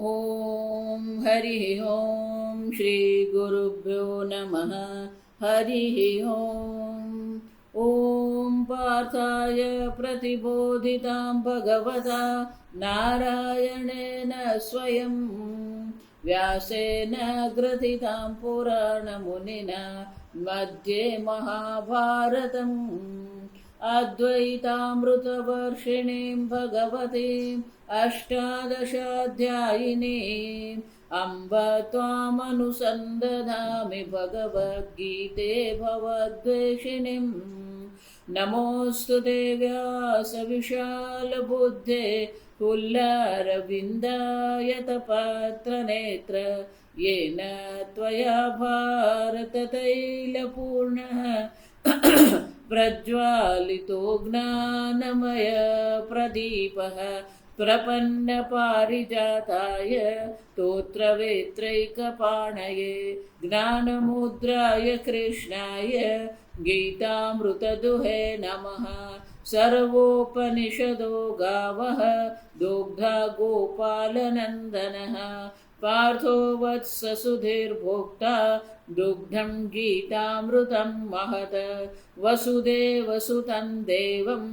ॐ हरिः ॐ श्रीगुरुभ्यो नमः। हरिः ॐ पार्थाय प्रतिबोधितां भगवता नारायणेन स्वयं व्यासेन ग्रथितां पुराणमुनिना मध्ये महाभारतम् अद्वैतामृतवर्षिणीं भगवतीम् अष्टादशाध्यायिनीम् अम्ब त्वामनुसन्दधामि भगवद्गीते भवद्वेषिणीम्। नमोऽस्तु ते व्यासविशालबुद्धे पुल्लारविन्दायतपत्रनेत्र येन त्वया भारततैलपूर्णः प्रज्वालितो ज्ञानमय प्रदीपः प्रपन्नपारिजाताय स्तोत्रवेत्रैकपाणये ज्ञानमुद्राय कृष्णाय गीतामृतदुहे नमः। सर्वोपनिषदो गावः दुग्धा गोपालनन्दनः पार्थो वत्स सुधीर्भोक्ता दुग्धं गीतामृतं महत्। वसुदेवसुतं देवं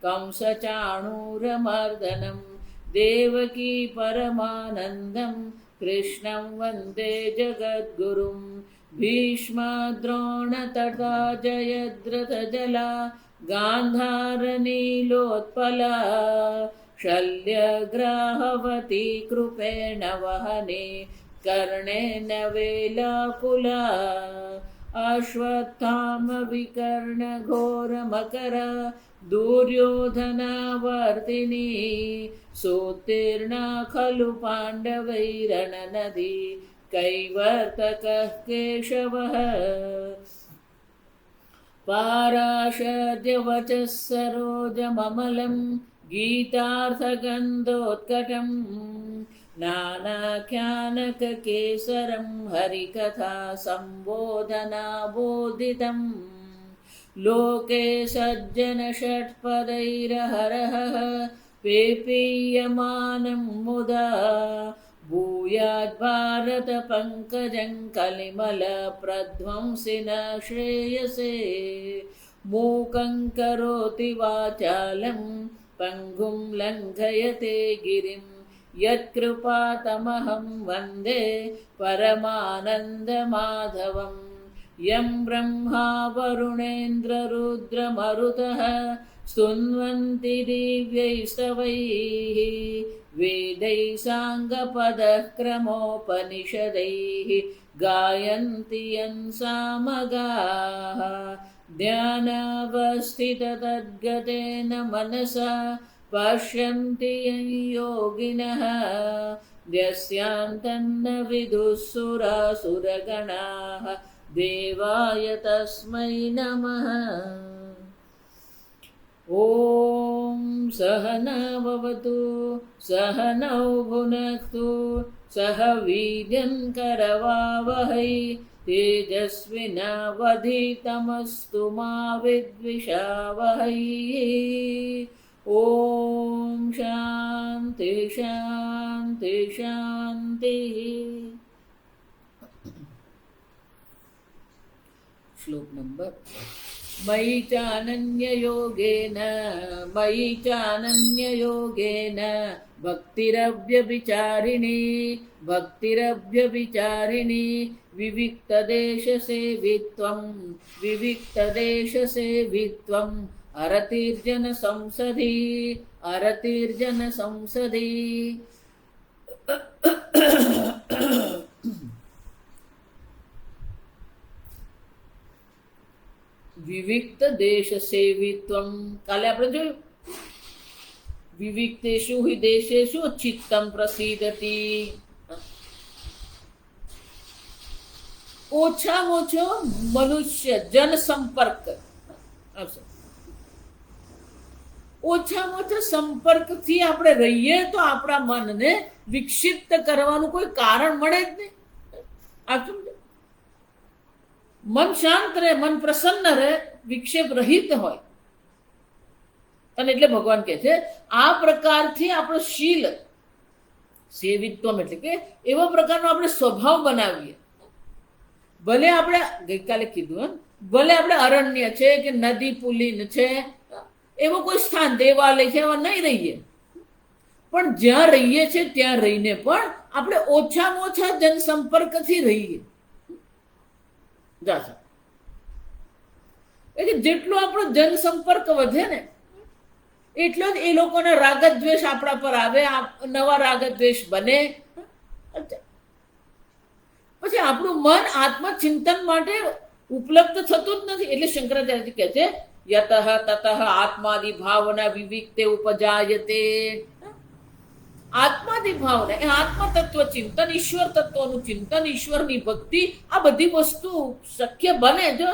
कंसचाणूरमर्दनं देवकी परमानन्दं कृष्णं वन्दे जगद्गुरुं। भीष्मद्रोणतटा जयद्रथजला गान्धारनीलोत्पला शल्यग्राहवती कृपेण वहने कर्णेन वेलाकुला। अश्वत्थामविकर्णघोरमकरा दुर्योधनावर्तिनी सोत्तीर्णा खलु पाण्डवैरणनदी कैवर्तकः केशवः। पाराशर्यवचः सरोजममलं गीतार्थगन्धोत्कटं नानाख्यानककेसरं हरिकथा सम्बोधनाबोधितं। लोके सज्जनषट्पदैरहरः पेपीयमानं मुदा भूयाद्भारतपङ्कजं कलिमलप्रध्वंसिन श्रेयसे। मूकं करोति वाचालं पङ्गुं लङ्घयते गिरिं यत्कृपातमहं वन्दे परमानन्दमाधवम्। यं ब्रह्मा वरुणेन्द्ररुद्रमरुतः स्तुन्वन्ति दिव्यैस्तवैः वेदैः साङ्गपदः क्रमोपनिषदैः गायन्ति यं सामगाः। ध्यानावस्थिततद्गतेन मनसा पश्यन्ति यं योगिनः यस्यान्तन्न विदुःसुरासुरगणाः देवाय तस्मै नमः। ॐ सहना भवतु सहनौ भुनक्तु सह वीर्यं करवावहै तेजस्विनावधीतमस्तु मा विद्विषावहै। ॐ शान्ति शान्ति शान्तिः। श्लोक नंबर मयि चानन्ययोगेन भक्तिरव्यभिचारिणी विविक्तदेशसेवित्वम् अरतिर्जन संसदि। વિવિક્ત દેશ સેવિત્વમ કાલે આપણે જોયું વિવિક્તેષુ હિ દેશેષુ ચિત્તમ પ્રસીદતિ। ઓછામાં ઓછો મનુષ્ય જનસંપર્ક આવશે। ઓછામાં ઓછા સંપર્કથી આપણે રહીએ તો આપણા મનને વિક્ષિપ્ત કરવાનું કોઈ કારણ મળે જ નહીં। આ સમજો मन शांत रहे, मन प्रसन्न रहे, विक्षेप रहित होय। અને એટલે ભગવાન કહે છે આ પ્રકારથી આપણો શીલ સેવિત્વમ એટલે કે એવા પ્રકારનો આપણે સ્વભાવ બનાવીએ. ભલે આપણે ગઈકાલે કીધું ભલે આપણે અરણ્ય છે કે નદી પુલિન છે, એવો કોઈ સ્થાન દેવાલય છે એવા નહીં રહીએ, પણ જ્યાં રહીએ છીએ ત્યાં રહીને પણ આપણે ઓછામાં ઓછા જનસંપર્કથી રહીએ. એટલે જેટલો આપણો જનસંપર્ક વધે ને એટલો જ એ લોકોના રાગદ્વેષ આપણા પર આવે, નવા રાગદ્વેષ બને. પછી આપણું મન આત્મચિંતન માટે ઉપલબ્ધ થતું જ નથી. એટલે શંકરાચાર્ય કહે છે યતઃ તતઃ આત્માદિ ભાવના વિવિક્તે ઉપજાયતે. આત્માદિ ભાવના એ આત્મ તત્વ ચિંતન, ઈશ્વર તત્વનું ચિંતન, ઈશ્વરની ભક્તિ, આ બધી વસ્તુ શક્ય બને જો.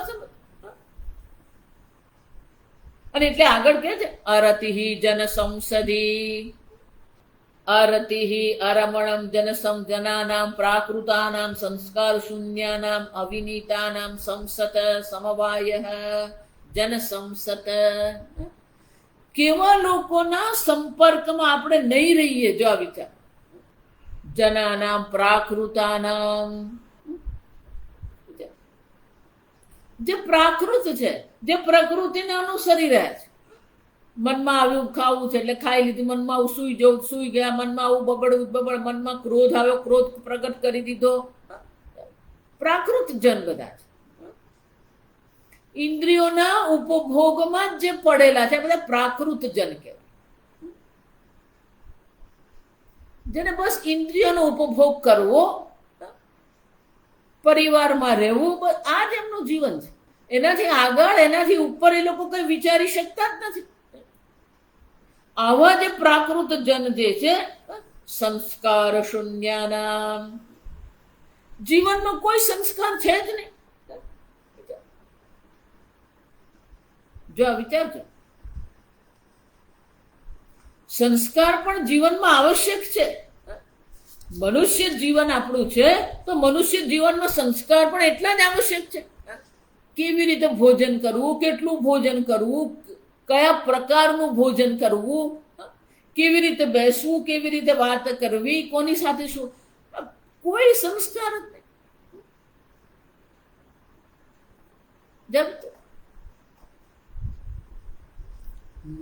અને એટલે આગળ કે છે અરતિહિ જન સંસદી, અરતિહિ અરમણમ જનાનામ પ્રાકૃતાનામ સંસ્કાર શૂન્યાનામ અવિનીતાનામ સંસત સમવાય જન સંસત. કેવા લોકોના સંપર્કમાં આપણે નહીં રહીએ જો આ વિચાર. જનાનામ પ્રાકૃતાનામ, જે પ્રાકૃત છે, જે પ્રકૃતિને અનુસરી રહ્યા છે. મનમાં આવ્યું ખાવું છે એટલે ખાઈ લીધું, મનમાં આવું સુઈ જવું સુઈ ગયા, મનમાં આવું બબડ, મનમાં ક્રોધ આવ્યો ક્રોધ પ્રગટ કરી દીધો. પ્રાકૃત જન બધા છે. ઇન્દ્રિયોના ઉપભોગમાં જ જે પડેલા છે બધા પ્રાકૃત જન કહેવાય. જેને બસ ઇન્દ્રિયોનો ઉપભોગ કરવો, પરિવારમાં રહેવું, આ જ એમનું જીવન છે. એનાથી આગળ એનાથી ઉપર એ લોકો કઈ વિચારી શકતા જ નથી. આવા જે પ્રાકૃત જન જે છે સંસ્કાર શૂન્યાનામ, જીવનમાં કોઈ સંસ્કાર છે જ નહીં. જો આ વિચાર છે, સંસ્કાર પણ જીવનમાં આવશ્યક છે. મનુષ્ય જીવન આપણું છે તો મનુષ્ય જીવનમાં સંસ્કાર પણ એટલા જ આવશ્યક છે. કેવી રીતે ભોજન કરવું, કેટલું ભોજન કરવું, કયા પ્રકારનું ભોજન કરવું, કેવી રીતે બેસવું, કેવી રીતે વાત કરવી, કોની સાથે શું, કોઈ સંસ્કાર જ નહીં.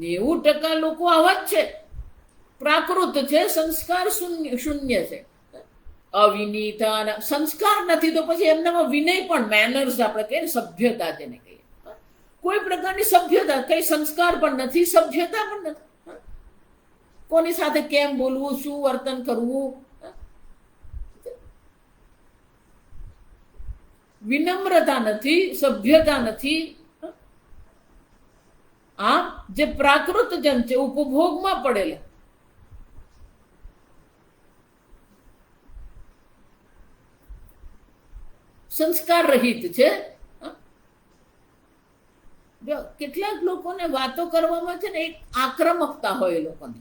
90% લોકો આવા જ છે, પ્રાકૃત છે, સંસ્કાર શૂન્ય છે. અવિનીતા સંસ્કાર નથી તો પછી એમનામાં વિનય પણ, મેનર્સ આપણે કહીએ સભ્યતા જેને કહીએ, કોઈ પ્રકારની સભ્યતા, કઈ સંસ્કાર પણ નથી, સભ્યતા પણ નથી. કોની સાથે કેમ બોલવું, શું વર્તન કરવું, વિનમ્રતા નથી, સભ્યતા નથી. આ જે પ્રાકૃત જન છે ઉપભોગમાં પડેલા, સંસ્કાર રહિત છે. કેટલાક લોકોને વાતો કરવામાં છે ને એક આક્રમકતા હોય, એ લોકોને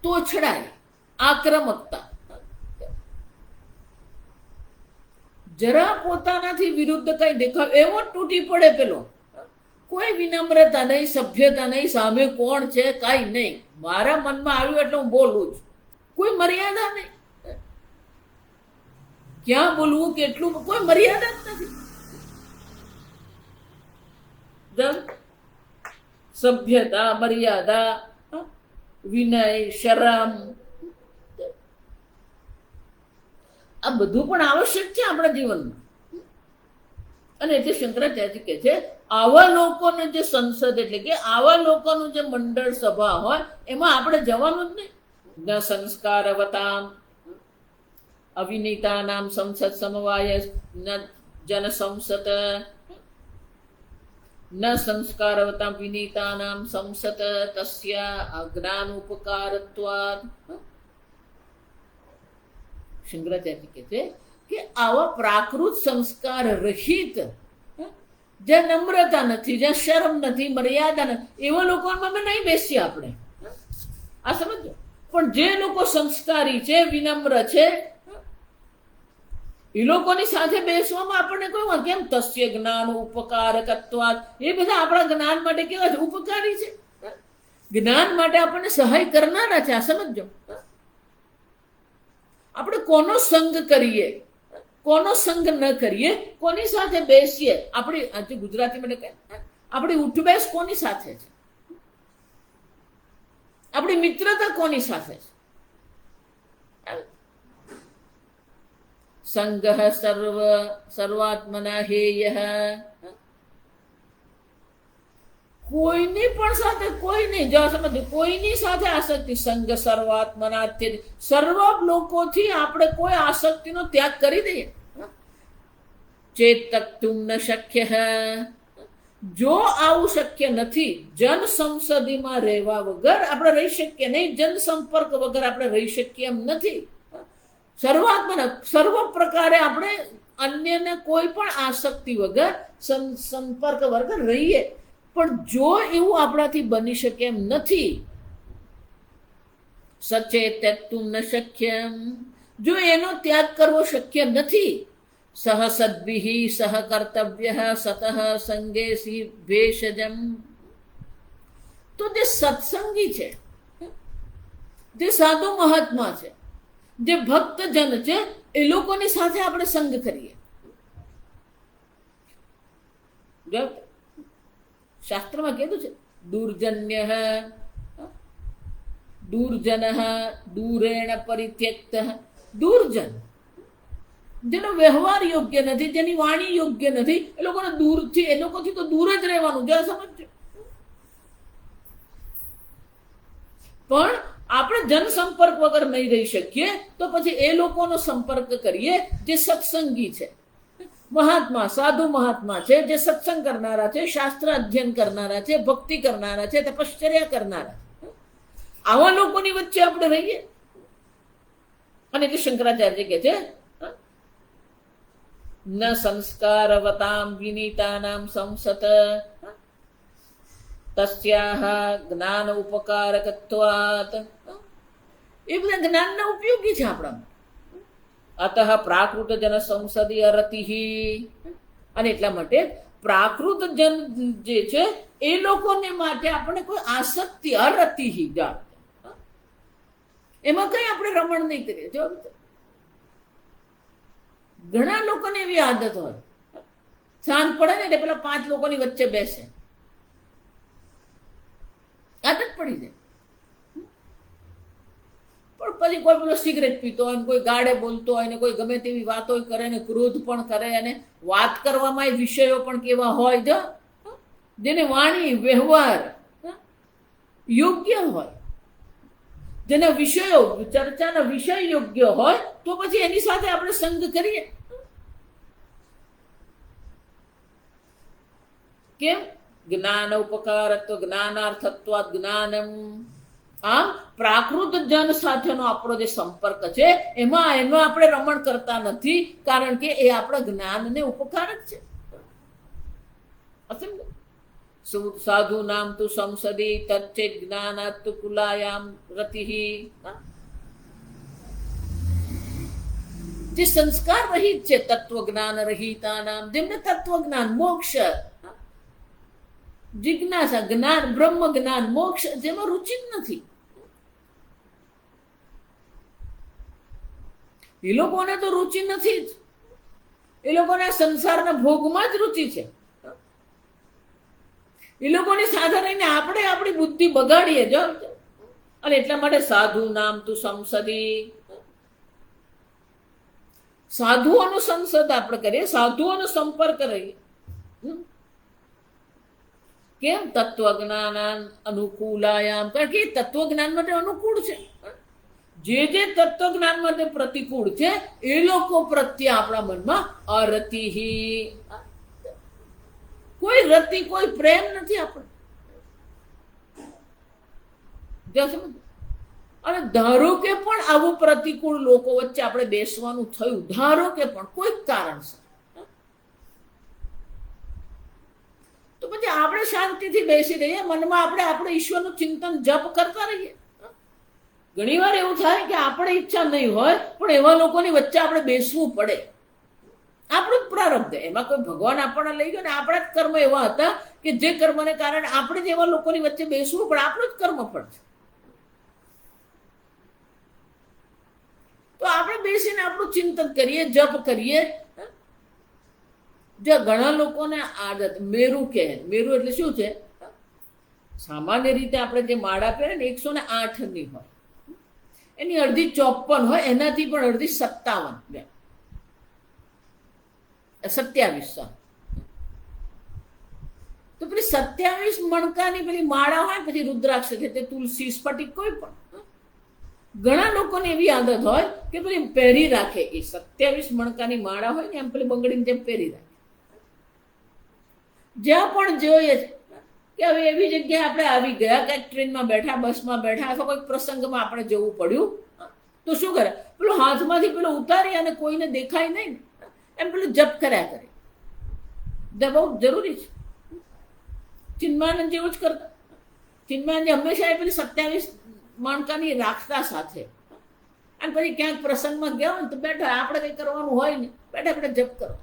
તોછડાય, આક્રમકતા. જરા પોતાનાથી વિરુદ્ધ કઈ દેખાવ એવો તૂટી પડે પેલો. કોઈ વિનમ્રતા નહીં, સભ્યતા નહીં, સામે કોણ છે કઈ નહીં, મારા મનમાં આવ્યું એટલે હું બોલું છું, કોઈ મર્યાદા નહીં. ક્યાં બોલવું, કેટલું, કોઈ મર્યાદા જ નથી. સભ્યતા, મર્યાદા, વિનય, શરમ, આ બધું પણ આવશ્યક છે આપણા જીવનમાં. અને એટલે શંકરાચાર્ય કહે છે આવા લોકોને જે સંસદ એટલે કે આવા લોકોનું જે મંડળ સભા હોય એમાં આપણે જવાનું જ નહીં. ન સંસ્કારવતામ અવિનીતાનામ સંસદ સમવાય ન જન સંસત, ન સંસ્કારવતામ વિનીતાનામ સંસત તસ્ય અજ્ઞાન ઉપકારત્વાદ. શંકરાચાર્ય કહે છે કે આવા પ્રાકૃત સંસ્કાર રહિત, જ્યાં નમ્રતા નથી, જ્યાં શરમ નથી, મર્યાદા નથી, એવા લોકોમાં અમે નહીં બેસીએ આપણે. આ સમજો. પણ જે લોકો સંસ્કારી છે, વિનમ્ર છે, એ લોકોની સાથે બેસવામાં આપણને કોઈ કેમ તસ્ય જ્ઞાન ઉપકારકત્વાદ, એ બધા આપણા જ્ઞાન માટે કેવા છે, ઉપકારી છે, જ્ઞાન માટે આપણને સહાય કરનારા છે. આ સમજો. આપણે કોનો સંગ કરીએ, કોનો સંગ ન કરીએ, કોની સાથે બેસીએ. આપણી આજે ગુજરાતીમાં કહે આપણી ઉઠબેસ કોની સાથે છે, આપણી મિત્રતા કોની સાથે છે. સંગઃ સર્વાત્મના હેય. કોઈની પણ સાથે કોઈ નહીં, જો સમજ કોઈની સાથે આસક્તિ. સંગ સર્વાત્મના ત્યજ. સર્વ લોકોથી આપણે કોઈ આસક્તિનો ત્યાગ કરી દઈએ. ચેતક્તુમ ન શક્ય. જો આવું શક્ય નથી, જન સંસદીમાં રહેવા વગર આપણે રહી શકીએ નહીં, જન સંપર્ક વગર આપણે રહી શકીએ એમ નથી. સર્વાત્મના સર્વ પ્રકારે આપણે અન્યને કોઈ પણ આસક્તિ વગર સંપર્ક વગર રહીએ, પણ જો એવું આપણાથી બની શકે એમ નથી. સચેતક્તુમ ન શક્યમ. જો એનો ત્યાગ કરવો શક્ય નથી. સહ સદ્ભિઃ સહ કર્તવ્ય સતઃ સંગેસી ભેષજમ. તો જે સત્સંગી છે, જે સાધુ મહાત્મા છે, જે ભક્તજન છે, એ લોકોની સાથે આપણે સંગ કરીએ. શાસ્ત્રમાં કીધું છે દુર્જન્ય દુર્જન દૂરેણ પરિત્યક્ત. દુર્જન જેનો વ્યવહાર યોગ્ય નથી, જેની વાણી યોગ્ય નથી, એ લોકોને દૂરથી, એ લોકોથી તો દૂર જ રહેવાનું. જરા સમજજો. પણ આપણે જનસંપર્ક વગર નહીં રહી શકીએ, તો પછી એ લોકોનો સંપર્ક કરીએ જે સત્સંગી છે, મહાત્મા સાધુ મહાત્મા છે, જે સત્સંગ કરનારા છે, શાસ્ત્ર અધ્યયન કરનારા છે, ભક્તિ કરનારા છે, તપશ્ચર્યા કરનારા. આવા લોકોની વચ્ચે આપણે રહીએ. અને એટલે શંકરાચાર્ય કહે છે ન સંસ્કારવતામ વિનીતાનામ સંસત તસ્યાહ જ્ઞાન ઉપકારકત્વાત. એ બધા જ્ઞાનના ઉપયોગી છે આપણા. અતઃ પ્રાકૃત જન સંસદીય રતિઃ. અને એટલા માટે પ્રાકૃત જન જે છે એ લોકોને માટે આપણે કોઈ આસક્તિ અરતિઃ, એમાં કઈ આપણે રમણ નહીં કરીએ. જો ઘણા લોકોને એવી આદત હોય, સાંજ પડે ને એટલે પેલા 5 લોકોની વચ્ચે બેસે, આદત પડી જાય. પણ પછી કોઈ પેલો સિગરેટ પીતો હોય, કોઈ ગાડે બોલતો હોય, ને કોઈ ગમે તેવી વાતો કરે, ને ક્રોધ પણ કરે, અને વાત કરવામાં વિષયો પણ કેવા હોય, જો જેને વાણી વ્યવહાર યોગ્ય હોય, જેના વિષયો ચર્ચાના વિષય યોગ્ય હોય, તો પછી એની સાથે આપણે સંગ કરીએ. કેમ? જ્ઞાન ઉપકારત્વ જ્ઞાનાર્થત્વાદ જ્ઞાનમ. આમ પ્રાકૃત જન સાથેનો આપણો જે સંપર્ક છે એમાં આપણે રમણ કરતા નથી, કારણ કે એ આપણા જ્ઞાનને ઉપકારક છે. સાધુ નામ તુ સંસદી તચ્ચે જ્ઞાનાત કુલાયામ રતિઃ. જે સંસ્કાર રહિત છે, તત્વજ્ઞાન રહિતા નામ, જેમને તત્વજ્ઞાન, મોક્ષ, જિજ્ઞાસા, જ્ઞાન, બ્રહ્મ જ્ઞાન, મોક્ષ જેમાં રુચિ જ નથી, એ લોકોને તો રુચિ નથી જ. એ લોકોને સંસારના ભોગમાં જ રુચિ છે. એ લોકોની સાથે રહીને આપણે આપણી બુદ્ધિ બગાડીએ. જો અને એટલા માટે સાધુ નામ તું સંસદી. સાધુઓનો સંસદ આપણે કરીએ, સાધુઓનો સંપર્ક રહીએ. કેમ? તત્વજ્ઞાન અનુકૂલાયામ. કારણ કે તત્વજ્ઞાન માટે અનુકૂળ છે. જે તત્વજ્ઞાન માટે પ્રતિકૂળ છે એ લોકો પ્રત્યે આપણા મનમાં અરતિઃ, કોઈ રતિ, કોઈ પ્રેમ નથી આપણે. અને ધારો કે પણ આવું પ્રતિકૂળ લોકો વચ્ચે આપણે બેસવાનું થયું, ધારો કે પણ કોઈ કારણસર, તો પછી આપણે શાંતિથી બેસી રહીએ, મનમાં આપણે ઈશ્વરનું ચિંતન જપ કરતા રહીએ. ઘણી વાર એવું થાય કે આપણે ઈચ્છા નહીં હોય, પણ એવા લોકોની વચ્ચે આપણે બેસવું પડે. આપણું જ પ્રારબ્ધ, એમાં કોઈ ભગવાન આપણને લઈ ગયો ને, આપણા જ કર્મ એવા હતા કે જે કર્મને કારણે આપણે જ એવા લોકોની વચ્ચે બેસવું પડે. આપણું જ કર્મ ફળ છે, તો આપણે બેસીને આપણું ચિંતન કરીએ, જપ કરીએ. જો ઘણા લોકોને આદત મેરુ કહે, મેરુ એટલે શું છે? સામાન્ય રીતે આપણે જે માળા પહેરે ને 108ની હોય, એની અડધી 54 હોય, એનાથી પણ અડધી 57, 27. તો પેલી 27 મણકાની પેલી માળા હોય, પછી રુદ્રાક્ષ છે તે તુલસી સ્ફટિક કોઈ પણ. ઘણા લોકોને એવી આદત હોય કે પેલી પહેરી રાખે, એ 27 મણકાની માળા હોય ને એમ પેલી બંગડીની જેમ પહેરી રાખે. જ્યાં પણ જોઈએ છે કે હવે એવી જગ્યાએ આપણે આવી ગયા કે ટ્રેનમાં બેઠા, બસમાં બેઠા, અથવા કોઈ પ્રસંગમાં આપણે જવું પડ્યું, તો શું કરે? પેલું હાથમાંથી પેલું ઉતારી અને કોઈને દેખાય નહીં એમ પેલું જપ કર્યા કરે. બહુ જરૂરી છે. ચિન્માનંદ જેવું જ કરતા. ચિન્માનંદ હંમેશા એ પેલી 27 મણકાની રાખતા સાથે, અને પછી ક્યાંક પ્રસંગમાં ગયા હોય તો બેઠા, આપણે કંઈ કરવાનું હોય ને, બેઠા બેઠા જપ કરો.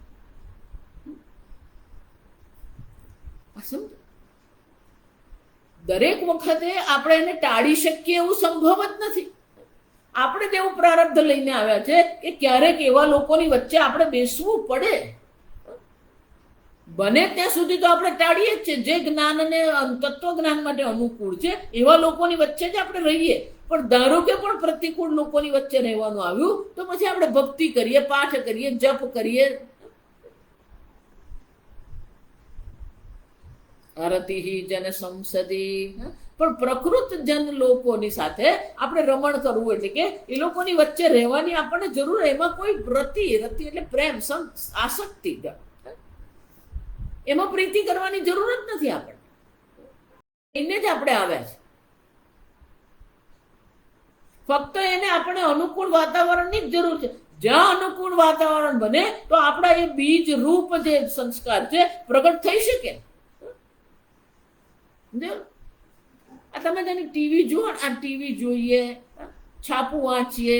દરેક વખતે આપણે એને ટાળી શકીએ એવું સંભવ જ નથી. આપણે તેવું પ્રારબ્ધ લઈને આવ્યા છે કે ક્યારેક એવા લોકોની વચ્ચે આપણે બેસવું પડે. બને ત્યાં સુધી તો આપણે ટાળીએ જ છે. જે જ્ઞાનને તત્વજ્ઞાન માટે અનુકૂળ છે એવા લોકોની વચ્ચે જ આપણે રહીએ. પણ ધારો કે પણ પ્રતિકૂળ લોકોની વચ્ચે રહેવાનું આવ્યું તો પછી આપણે ભક્તિ કરીએ, પાઠ કરીએ, જપ કરીએ. હરતિહી જન સંસદી. પણ પ્રકૃત જન લોકોની સાથે આપણે રમણ કરવું, એટલે કે એ લોકોની વચ્ચે રહેવાની આપણને જરૂર. એમાં કોઈ રતિ એટલે પ્રેમ, આસક્તિ, એમાં પ્રીતિ કરવાની જરૂર જ નથી. આપણે એને જ આપણે આવ્યા છે. ફક્ત એને આપણે અનુકૂળ વાતાવરણની જ જરૂર છે. જ્યાં અનુકૂળ વાતાવરણ બને તો આપણા એ બીજ રૂપ જે સંસ્કાર છે પ્રગટ થઈ શકે. આ તમે તેની ટીવી જુઓ, આ ટીવી જોઈએ, છાપું વાંચીએ,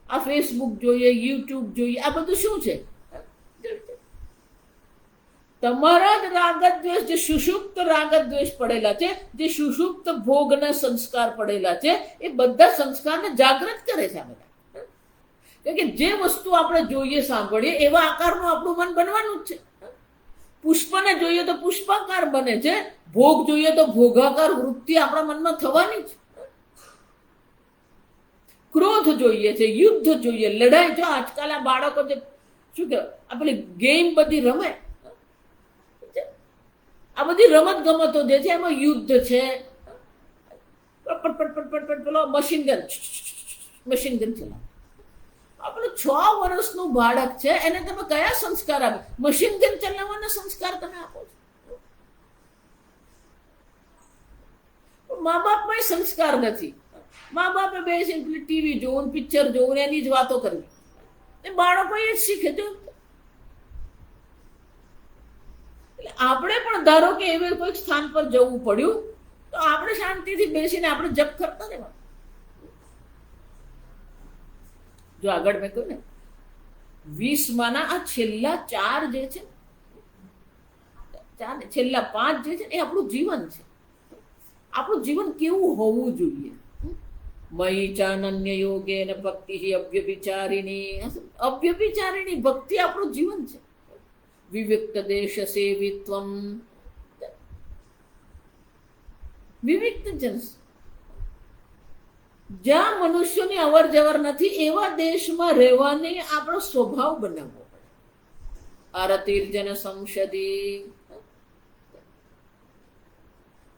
આ ફેસબુક જોઈએ, યુટ્યુબ જોઈએ, આ બધું શું છે? તમારા જ રાગદ્વેષ, જે સુષુપ્ત રાગદ્વેષ પડેલા છે, જે સુષુપ્ત ભોગના સંસ્કાર પડેલા છે, એ બધા સંસ્કારને જાગૃત કરે છે. આ બધા કે જે વસ્તુ આપણે જોઈએ, સાંભળીએ, એવા આકારનું આપણું મન બનવાનું જ છે. પુષ્પને જોઈએ તો પુષ્પાકાર બને છે, ભોગ જોઈએ તો ભોગાકાર વૃત્તિ આપણા મનમાં થવાની જ. ક્રોધ જોઈએ છે, યુદ્ધ જોઈએ, લડાઈ. જો આજકાલ આ બાળકો જે શું કહેવાય, આ પેલી ગેમ બધી રમે, આ બધી રમત ગમતો જે છે એમાં યુદ્ધ છે. પેલો મશીન ગન ચલાવે. આપણું 6 વર્ષનું બાળક છે, એને તમે કયા સંસ્કાર આપો? મશીન ગન ચલાવવાના સંસ્કાર તમે આપો છો. મા બાપમાં સંસ્કાર નથી. મા બાપે બેસીને ટીવી જોવું, પિક્ચર જોવું, એની જ વાતો કરવી. એ બાળકો એ જ શીખે. જો આપણે પણ ધારો કે એવી કોઈ સ્થાન પર જવું પડ્યું તો આપણે શાંતિથી બેસીને આપણે જપ કરતા રહેવાનું. જો આગળ મેં કહ્યું ને 20માના આ છેલ્લા 4 જે છે, છેલ્લા 5 જે છે એ આપણું જીવન છે. આપણું જીવન કેવું હોવું જોઈએ? મયી ચાનન્ય યોગેન ભક્તિ અવ્યભિચારિણી ભક્તિ આપણું જીવન છે. વિવિક્ત દેશ સેવિત્વમ, વિવિક્ત જન, જ્યાં મનુષ્યોની અવર જવર નથી એવા દેશમાં રહેવાની આપણો સ્વભાવ બનાવવો પડે. આરતીર્જન સંસદી.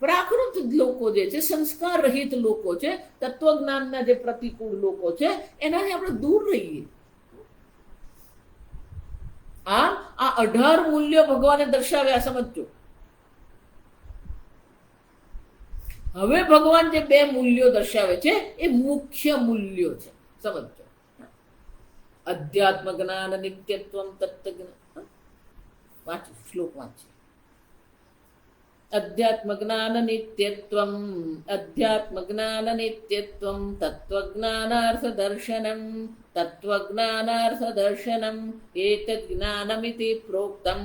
પ્રાકૃત લોકો જે છે, સંસ્કાર રહિત લોકો છે, તત્વજ્ઞાનના જે પ્રતિકૂળ લોકો છે, એનાથી આપણે દૂર રહીએ. આ 18 મૂલ્યો ભગવાને દર્શાવ્યા, સમજો. હવે ભગવાન જે 2 મૂલ્યો દર્શાવે છે એ મુખ્ય મૂલ્યો છે, સમજો. અધ્યાત્મ જ્ઞાન નિત્યત્વમ તત્વજ્ઞાન. વાંચી શ્લોક વાંચી. અધ્યાત્મ જ્ઞાન નિત્યત્વમ, અધ્યાત્મ જ્ઞાન નિત્યત્વમ તત્વજ્ઞાનાર્થ દર્શનમ, તત્વજ્ઞાનાર્થ દર્શનમ એતદ જ્ઞાનમિતિ પ્રોક્તમ,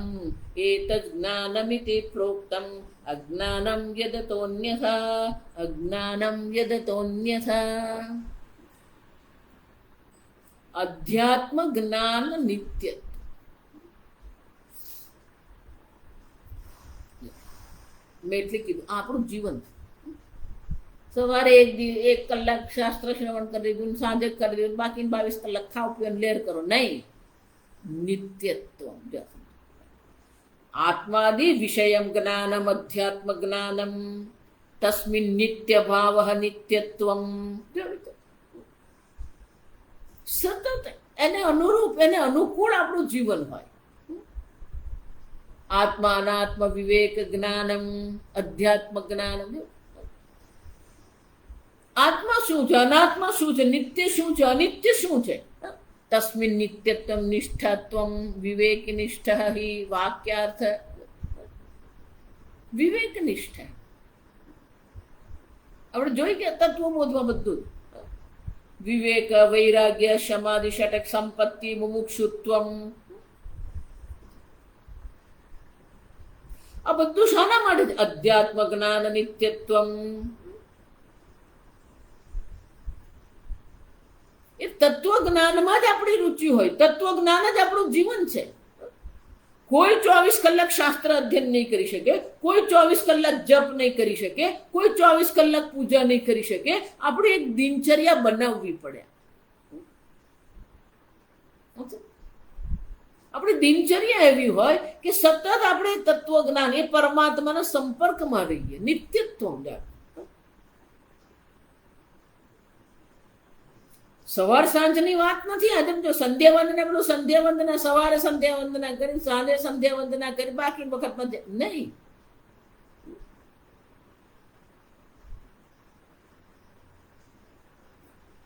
એતદ જ્ઞાનમિતિ પ્રોક્તમ અજ્ઞાનમ યદતોન્યથા, અજ્ઞાનમ યદતોન્યથા. અધ્યાત્મ જ્ઞાન નિત્ય. મેં એટલે કીધું આપણું જીવન સવારે 1 કલાક શાસ્ત્ર શ્રવણ કરી દીધું, સાંજે કરી દીધું, બાકી 22 કલાક ખાઓ પીઓ લેર કરો. નહીં, નિત્યત્વ. આત્માદિ વિષયમ જ્ઞાનમ અધ્યાત્મ જ્ઞાનમ તસ્મિન નિત્ય ભાવ નિત્યત્વમ. સતત એને અનુરૂપ, એને અનુકૂળ આપણું જીવન હોય. આત્મા અનાત્મ વિવેક જ્ઞાનમ અધ્યાત્મ જ્ઞાનમ. આત્મા શું છે, અનાત્મા શું છે, નિત્ય શું છે, અનિત્ય શું છે? તસ્મિન નિત્યત્વમ નિષ્ઠાત્વમ વિવેક નિષ્ઠ હિ વાક્યાર્થ. વિવેક નિષ્ઠા આપણે જોઈ ગયા તત્વબોધમાં બધું. વિવેક, વૈરાગ્ય, સમાધિ, ષટક, સંપત્તિ, મુમુક્ષુત્વમ. આ બધું શાના માટે છે? અધ્યાત્મ જ્ઞાન નિત્યત્વમ. એ તત્વ જ્ઞાનમાં જ આપણી રુચિ હોય. તત્વ જ્ઞાન જ આપણું જીવન છે. કોઈ 24 કલાક શાસ્ત્ર અધ્યયન નહીં કરી શકે, કોઈ 24 કલાક જપ નહીં કરી શકે, કોઈ 24 કલાક પૂજા નહીં કરી શકે. આપણે એક દિનચર્યા બનાવવી પડે. આપણી દિનચર્યા એવી હોય કે સતત આપણે તત્વ જ્ઞાન, એ પરમાત્માના સંપર્કમાં રહીએ. નિત્યત્વ. સવાર સાંજની વાત નથી. આજે જો સંધ્યા વંદના, પેલું સંધ્યા વંદના, સવારે સંધ્યા વંદના કરી, સાંજે સંધ્યા વંદના કરી, બાકી વખત નહીં.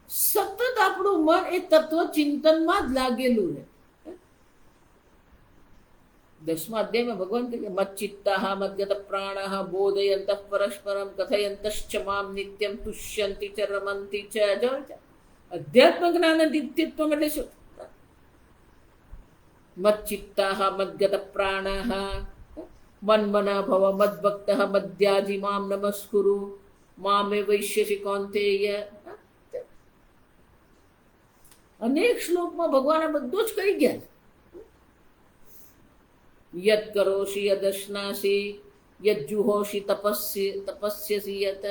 સતત આપણું મન એ તત્વ ચિંતનમાં જ લાગેલું રહે. 10મા અધ્યાયમાં ભગવાન કહે મચ્ચિત્તાહ મદ્ગત પ્રાણઃ બોધયંત પરસ્પરમ કથયંતશ્ચ મામ નિત્યમ તુષ્યંતિ ચ રમંતિ ચ. અધ્યાત્મ જ્ઞાન નિત્યત્વ એટલે શું? મચ્ચિત્તાહ મદ્ગત પ્રાણઃ મન્મના ભવ મદ્ભક્તઃ મદ્યાજી મામ નમસ્કુરુ મામે વૈશ્યસી કૌંતેય. અનેક શ્લોકમાં ભગવાને બધું જ કહી ગયા. યદ કરોષિ યદશ્નાસી યદ જુહોષિ તપસ્યસી યત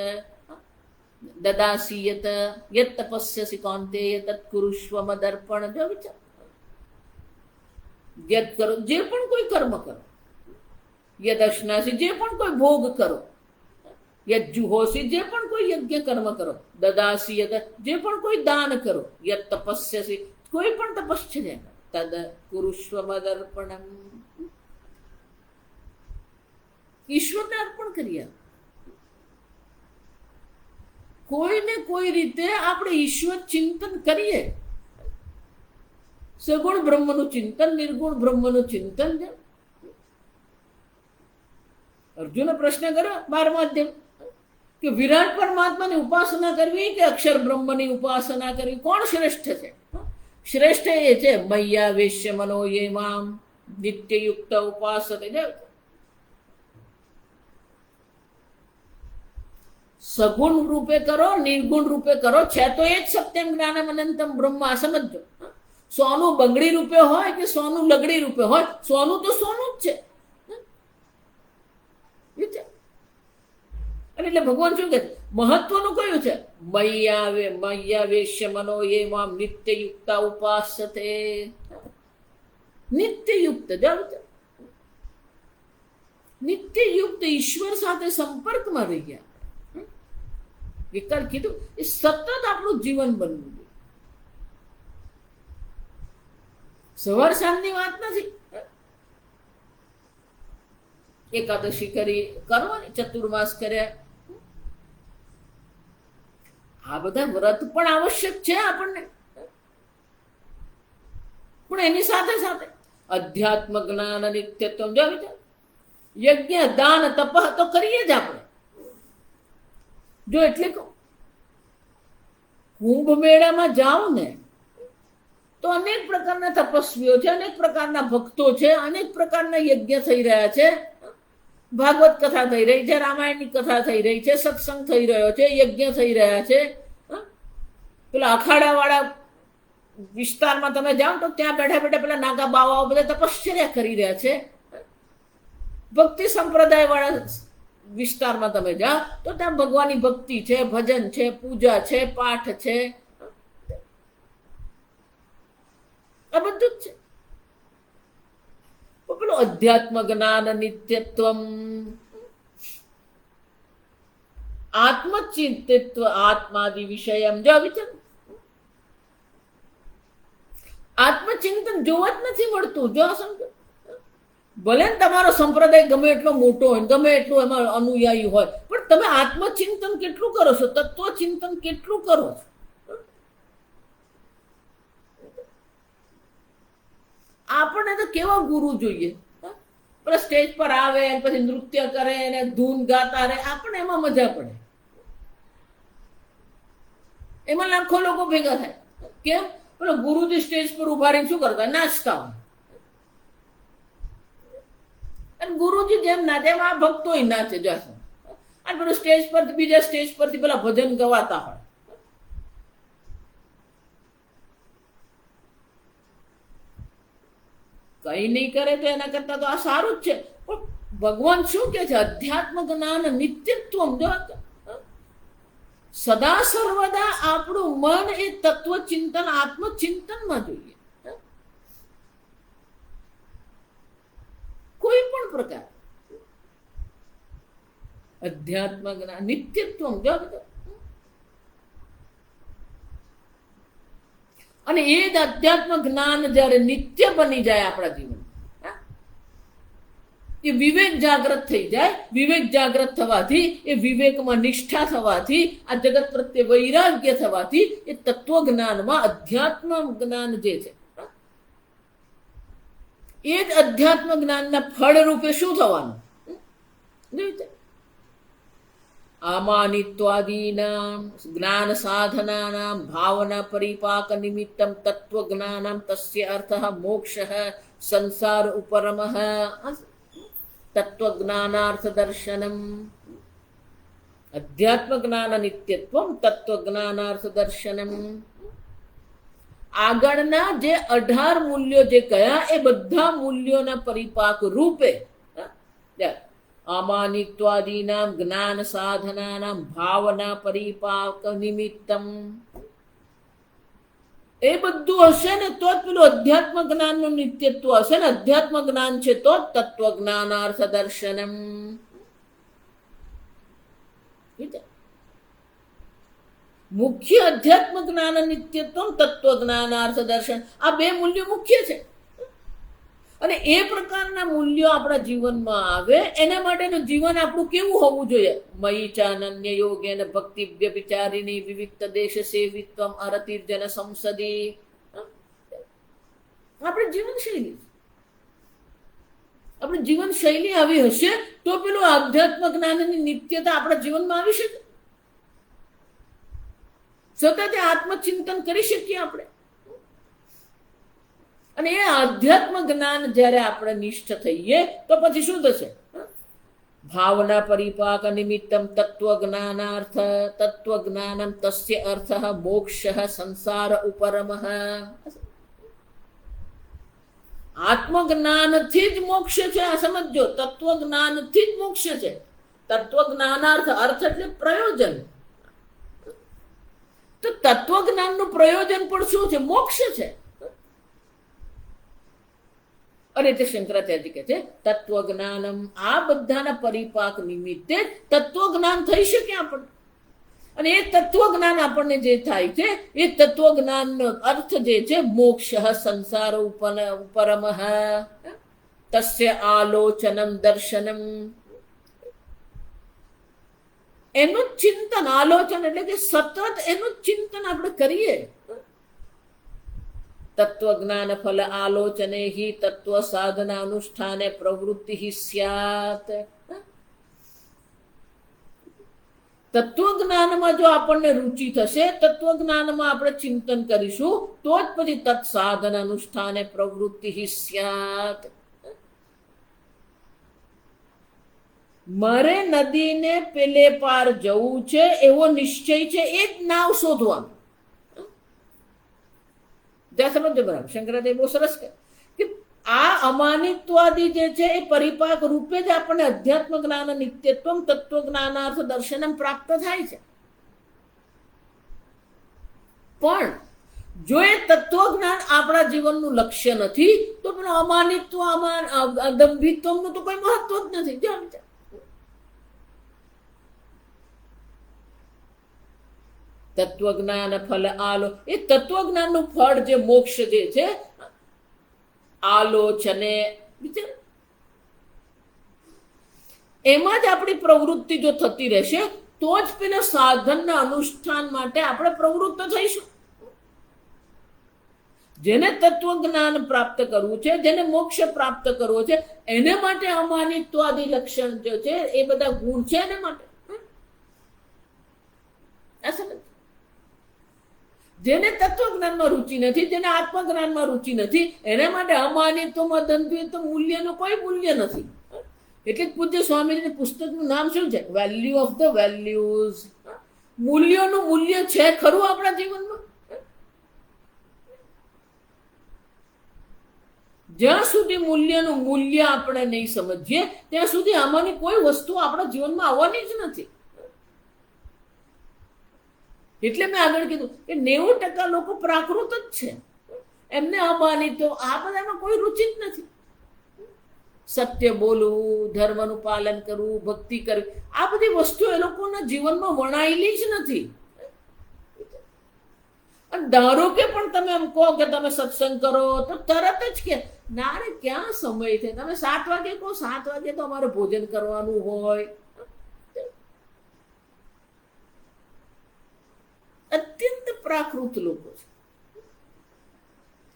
દદાસી યત યદ તપસ્યસી કૌંતેય તત્ કુરુષ્વ મદર્પણ. જો વિચાર, યદ કરો, જે પણ કોઈ કર્મ કરો. યદશ્નાસી, જે પણ કોઈ ભોગ કરો. યદ જુહોષિ, જે પણ કોઈ યજ્ઞ કર્મ કરો. દદાસી યત, જે પણ કોઈ દાન કરો. યદ તપસ્યસી, કોઈ પણ તપશ્ચર્યા કરો. તદ કુરુષ્વ મદર્પણમ. ઈશ્વરને અર્પણ કરીએ. કોઈને કોઈ રીતે આપણે ઈશ્વર ચિંતન કરીએ. સગુણ બ્રહ્મનું ચિંતન, નિર્ગુણ બ્રહ્મનું ચિંતન. અર્જુને પ્રશ્ન કર્યો 12મા અધ્યાય કે વિરાટ પરમાત્માની ઉપાસના કરવી કે અક્ષર બ્રહ્મની ઉપાસના કરવી, કોણ શ્રેષ્ઠ છે? શ્રેષ્ઠ એ છે મય્યા વેશ્ય મનો યે મામ નિત્યયુક્ત ઉપાસતે. સગુણ રૂપે કરો, નિર્ગુણ રૂપે કરો, છે તો એ જ સત્યમ જ્ઞાનમ અનંતમ બ્રહ્મ. સમજો, સોનું બંગડી રૂપે હોય કે સોનું લગડી રૂપે હોય, સોનું તો સોનું જ છે. એટલે ભગવાન શું કહે? મહત્વનું કયું છે? મય્યા વેશ્ય મનો યે મામ નિત્યયુક્ત ઉપાસતે. નિત્યયુક્ત, નિત્યયુક્ત ઈશ્વર સાથે સંપર્કમાં રહી ગયા. વિકલ કીધું એ સતત આપણું જીવન બનવું જોઈએ. સવાર સાંજની વાત નથી. એકાદશી કરી, કરવાની, ચતુર્માસ કર્યા, આ બધા વ્રત પણ આવશ્યક છે આપણને. પણ એની સાથે સાથે અધ્યાત્મ જ્ઞાન નિત્યત્વ. જો વિચાર, યજ્ઞ દાન તપ તો કરીએ જ આપણે. જો એટલે કહું, કુંભ મેળામાં જાઓ ને તો અનેક પ્રકારના તપસ્વીઓ છે, અનેક પ્રકારના ભક્તો છે, અનેક પ્રકારના યજ્ઞ થઈ રહ્યા છે. ભાગવત કથા થઈ રહી છે, રામાયણની કથા થઈ રહી છે, સત્સંગ થઈ રહ્યો છે, યજ્ઞ થઈ રહ્યા છે. પેલા અખાડા વાળા વિસ્તારમાં તમે જાઓ તો ત્યાં બેઠા બેઠા પેલા નાગા બાવાઓ બધા તપશ્ચર્યા કરી રહ્યા છે. ભક્તિ સંપ્રદાય વાળા વિસ્તારમાં તમે જાઓ તો ત્યાં ભગવાનની ભક્તિ છે, ભજન છે, પૂજા છે, પાઠ છે, આ બધું જ છે. પેલું અધ્યાત્મ જ્ઞાન નિત્યત્વમ, આત્મચિંતિત્વ આત્માદિ વિષયમ. જો વિચાર, આત્મચિંતન જોવા જ નથી મળતું. જો સમજો, ભલે ને તમારો સંપ્રદાય ગમે એટલો મોટો હોય, ગમે એટલું એમાં અનુયાયી હોય, પણ તમે આત્મચિંતન કેટલું કરો છો? તત્વચિંતન કેટલું કરો છો? આપણને તો કેવા ગુરુ જોઈએ? પેલા સ્ટેજ પર આવે પછી નૃત્ય કરે ને ધૂન ગાતા રહે, આપણને એમાં મજા પડે. એમાં લાખો લોકો ભેગા થાય. કેમ? પેલો ગુરુજી સ્ટેજ પર ઉભા રહીને શું કરતા? નાચતા હોય. અને ગુરુજી જેમ નાચે એમ આ ભક્તો નાચે. જશે અને પેલું સ્ટેજ પર બીજા સ્ટેજ પરથી પેલા ભજન ગવાતા હોય. કઈ નહીં કરે તો એના કરતા તો આ સારું જ છે. પણ ભગવાન શું કે છે? અધ્યાત્મ જ્ઞાન નિત્યત્વ. સદા સર્વદા આપણું મન એ તત્વચિંતન આત્મચિંતનમાં જોઈએ. કોઈ પણ પ્રકાર અધ્યાત્મ જ્ઞાન નિત્યત્વ. અને એ જ અધ્યાત્મ જ્ઞાન જ્યારે નિત્ય બની જાય આપણા જીવન, એ વિવેક જાગૃત થઈ જાય. વિવેક જાગૃત થવાથી, એ વિવેકમાં નિષ્ઠા થવાથી, આ જગત પ્રત્યે વૈરાગ્ય થવાથી એ તત્વ જ્ઞાનમાં અધ્યાત્મ જ્ઞાન જે છે એ જ અધ્યાત્મ જ્ઞાનના ફળ રૂપે શું થવાનું? આમાનિત્વાદીનામ જ્ઞાન સાધનાનામ ભાવના પરિપાક નિમિત્તમ તત્વ જ્ઞાનમ તસ્ય અર્થઃ મોક્ષઃ સંસાર ઉપરમઃ તત્વ જ્ઞાનાર્થ દર્શનમ. અધ્યાત્મ જ્ઞાન નિત્યત્વમ તત્વ જ્ઞાનાર્થ દર્શનમ. આગળના જે 18 મૂલ્યો જે કયા, એ બધા મૂલ્યોના પરિપાક રૂપે આમાનિત્વાદીનામ જ્ઞાન સાધનાનામ ભાવના પરિપાક નિમિત્તમ, એ બધું હશે ને તો જ પેલું અધ્યાત્મ જ્ઞાનનું નિત્યત્વ હશે ને. અધ્યાત્મ જ્ઞાન છે તો જ તત્વ જ્ઞાનાર્થ દર્શનમ. મુખ્ય અધ્યાત્મ જ્ઞાન નિત્યત્વ, તત્વ જ્ઞાનાર્થ દર્શન, આ બે મૂલ્યો મુખ્ય છે. અને એ પ્રકારના મૂલ્યો આપણા જીવનમાં આવે એના માટેનું જીવન આપણું કેવું હોવું જોઈએ? મયી ચાનન્ય યોગેન ભક્તિ વ્યભિચારિણી વિવિક્ત દેશ સેવિત્વમ અરતિર્જન સંસદી. આપણી જીવનશૈલી આવી હશે તો પેલું આધ્યાત્મ જ્ઞાનની નિત્યતા આપણા જીવનમાં આવી શકે. સતત આત્મચિંતન કરી શકીએ આપણે. અને એ આધ્યાત્મ જ્ઞાન જ્યારે આપણે નિષ્ઠ થઈએ તો પછી શું થશે? ભાવના પરિપાક નિમિત્તમ તત્વ જ્ઞાનાર્થ તત્વ જ્ઞાનમ તસ્ય અર્થઃ મોક્ષઃ સંસાર ઉપરમઃ. આત્મજ્ઞાનથી જ મોક્ષ છે, આ સમજો. તત્વ જ્ઞાનથી જ મોક્ષ છે. તત્વ જ્ઞાનાર્થ, અર્થ એટલે પ્રયોજન. તો તત્વ જ્ઞાનનું પ્રયોજન પણ શું છે? મોક્ષ છે. અને તે શંકરાચાર્ય કહે છે તત્વજ્ઞાનમ, આ બધાના પરિપાક નિમિત્તે તત્વજ્ઞાન થઈ શકે આપણને. અને એ તત્વજ્ઞાન આપણને જે થાય છે એ તત્વજ્ઞાનનો અર્થ જે છે મોક્ષ સંસાર ઉપરમઃ તસ્ય આલોચનમ દર્શનમ. એનું ચિંતન, આલોચન એટલે કે સતત એનું ચિંતન આપણે કરીએ. તત્વજ્ઞાન ફલ આલોચને હિ તત્વ સાધના અનુષ્ઠાને પ્રવૃત્તિ સ્યાત. તત્વજ્ઞાનમાં જો આપણને રુચિ થશે, તત્વજ્ઞાનમાં આપણે ચિંતન કરીશું તો જ પછી તત્સાધન અનુષ્ઠાને પ્રવૃત્તિ સ્યાત. મારે નદીને પેલે પાર જવું છે એવો નિશ્ચય છે, એ જ નાવ શોધવાનો. ત્યાં સમજો બરાબર. શંકરાચાર્ય બહુ સરસ કે આ અમાનિત્વાદી જે છે એ પરિપાક રૂપે જ આપણને અધ્યાત્મ જ્ઞાન નિત્યત્વમ તત્વ જ્ઞાનાર્થ દર્શનમ પ્રાપ્ત થાય છે. પણ જો એ તત્વજ્ઞાન આપણા જીવનનું લક્ષ્ય નથી તો પેલું અમાનિત્વ દંભિત્વનું તો કોઈ મહત્વ જ નથી. તત્વજ્ઞાન ફલ આલો, એ તત્વજ્ઞાનનું ફળ જે મોક્ષ જે છે, આલોચને વિચાર, એમાં જ આપણી પ્રવૃત્તિ જો થતી રહેશે તો જ પેલા સાધનના અનુષ્ઠાન માટે આપણે પ્રવૃત્ત થઈશું. જેને તત્વજ્ઞાન પ્રાપ્ત કરવું છે, જેને મોક્ષ પ્રાપ્ત કરવો છે, એને માટે અમાનિત્વાદી લક્ષણ જે છે એ બધા ગુણ છે એને માટે. જેને તત્વજ્ઞાનમાં રુચિ નથી, જેને આત્મજ્ઞાનમાં રુચિ નથી, એના માટે અમાનિત્વમાં દંભિત્વ મૂલ્યનું કોઈ મૂલ્ય નથી. એટલે જ પૂજ્ય સ્વામીજીના પુસ્તકનું નામ શું છે? Value of the values. મૂલ્યોનું મૂલ્ય છે ખરું આપણા જીવનમાં? જ્યાં સુધી મૂલ્યનું મૂલ્ય આપણે નહીં સમજીએ ત્યાં સુધી આમાંની કોઈ વસ્તુ આપણા જીવનમાં આવવાની જ નથી. એટલે મેં આગળ કીધું કે 90% લોકો પ્રાકૃત જ છે, એમને અમાનિત્વ આ બધામાં કોઈ રુચિ જ નથી. સત્ય બોલવું, ધર્મનું પાલન કરવું, ભક્તિ કરવી, આ બધી વસ્તુઓ એ લોકોના જીવનમાં વણાયેલી જ નથી. અને ધારો કે પણ તમે એમ કહો કે તમે સત્સંગ કરો તો તરત જ કે ના રે ક્યાં સમય છે, તમે 7 વાગે કહો 7 વાગે તો અમારે ભોજન કરવાનું હોય. અત્યંત પ્રાકૃત લોકો છે.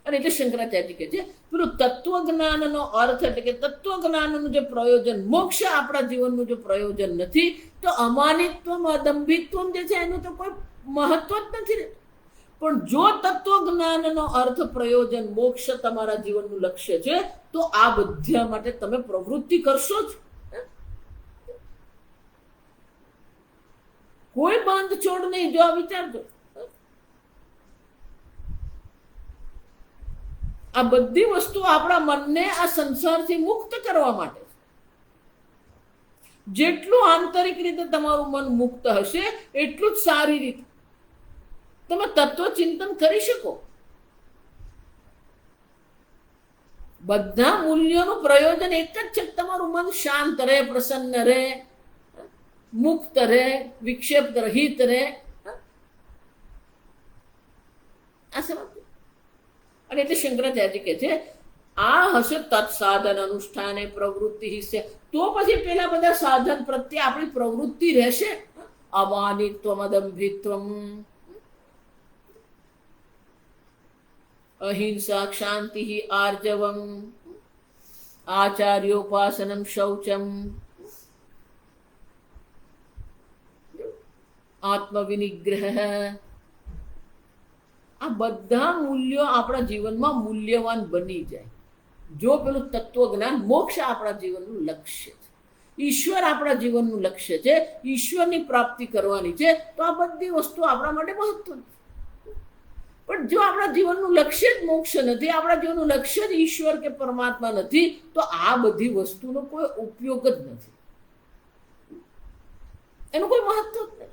અને એટલે શંકરાચાર્ય કહે છે પેલું તત્વજ્ઞાનનો અર્થ એટલે કે તત્વજ્ઞાનનું જે પ્રયોજન, મોક્ષ આપણા જીવનનું જો પ્રયોજન નથી તો અમાનિત્વ અદંભિત્વ જે છે એનું તો કોઈ મહત્વ જ નથી. પણ જો તત્વજ્ઞાનનો અર્થ પ્રયોજન મોક્ષ તમારા જીવનનું લક્ષ્ય છે તો આ બધા માટે તમે પ્રવૃત્તિ કરશો જ. કોઈ બાંધ છોડ નહીં. જો આ વિચારજો, આ બધી વસ્તુ આપણા મનને આ સંસારથી મુક્ત કરવા માટે. જેટલું આંતરિક રીતે તમારું મન મુક્ત હશે એટલું જ સારી રીતે તમે તત્વ ચિંતન કરી શકો. બધા મૂલ્યોનું પ્રયોજન એક જ છે, તમારું મન શાંત રહે, પ્રસન્ન રહે, મુક્ત રહે, વિક્ષેપ રહિત રહે. આ સમજ. અને એટલે શંકરાચાર્ય કહે છે આ હશે તત્સાધન અનુષ્ઠાને પ્રવૃત્તિ હિસ્સે. તો પછી પેલા બધા સાધન પ્રત્યે આપણી પ્રવૃત્તિ રહેશે. અમાનિત્વમ અદંભિત્વમ, અહિંસા, ક્ષાંતિ, આર્જવમ, આચાર્યોપાસનમ, શૌચમ, આત્મવિનિગ્રહ. આ બધા મૂલ્યો આપણા જીવનમાં મૂલ્યવાન બની જાય જો પેલું તત્વજ્ઞાન, મોક્ષ આપણા જીવનનું લક્ષ્ય છે, ઈશ્વર આપણા જીવનનું લક્ષ્ય છે, ઈશ્વરની પ્રાપ્તિ કરવાની છે, તો આ બધી વસ્તુ આપણા માટે મહત્વની. પણ જો આપણા જીવનનું લક્ષ્ય જ મોક્ષ નથી, આપણા જીવનનું લક્ષ્ય જ ઈશ્વર કે પરમાત્મા નથી, તો આ બધી વસ્તુનો કોઈ ઉપયોગ જ નથી, એનું કોઈ મહત્વ જ નથી.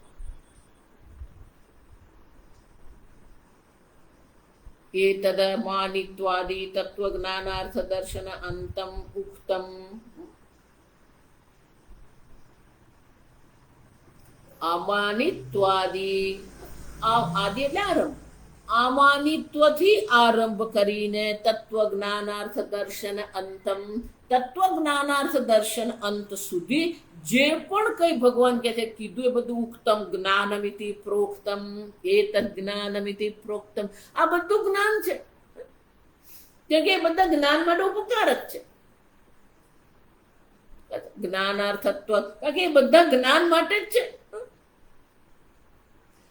એતદ માનિત્વાદી તત્વજ્ઞાનાર્થ દર્શન અંતમ ઉક્તમ. અમાનિત્વાદી, આદિ એટલે આરંભ, અમાનિત્વથી આરંભ કરીને તત્વજ્ઞાનાર્થ દર્શન અંતમ, તત્વજ્ઞાનાર્થ દર્શન અંત સુધી જે પણ કઈ ભગવાન કહે છે કીધું એ બધું ઉક્તમ જ્ઞાનમિતિ પ્રોક્તમ, એતદ જ્ઞાનમિતિ પ્રોક્તમ, આ બધું જ્ઞાન છે. કેમ કે એ બધા જ્ઞાન માટે ઉપકારક છે. જ્ઞાનાર્થત્વ, કારણ કે એ બધા જ્ઞાન માટે જ છે.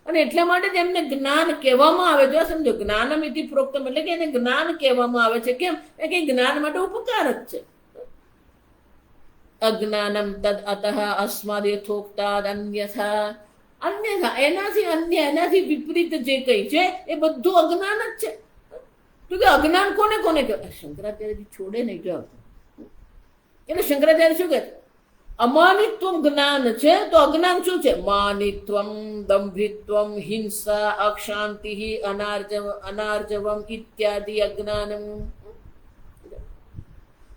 અને એટલા માટે જ એમને જ્ઞાન કહેવામાં આવે. જો સમજો, જ્ઞાનમિતિ પ્રોક્તમ એટલે કે એને જ્ઞાન કહેવામાં આવે છે. કેમ? કે જ્ઞાન માટે ઉપકારક છે. અજ્ઞાનમ તદ અતઃ અસ્માદ યથોક્તાદ અન્યથા, અન્યથા એનાથી અન્ય, એનાથી વિપરીત જે કઈ છે એ બધું અજ્ઞાન જ છે. તો કે અજ્ઞાન કોને કોને કહેવાય? શંકરાચાર્યજી છોડે નહીં જો. એટલે શંકરાચાર્ય શું કહે? અમાનિત્વમ જ્ઞાન છે તો અજ્ઞાન શું છે? માનિત્વમ, દંભિત્વમ, હિંસા, અશાંતિ, અનાર્જવમ ઇત્યાદિ અજ્ઞાનમ.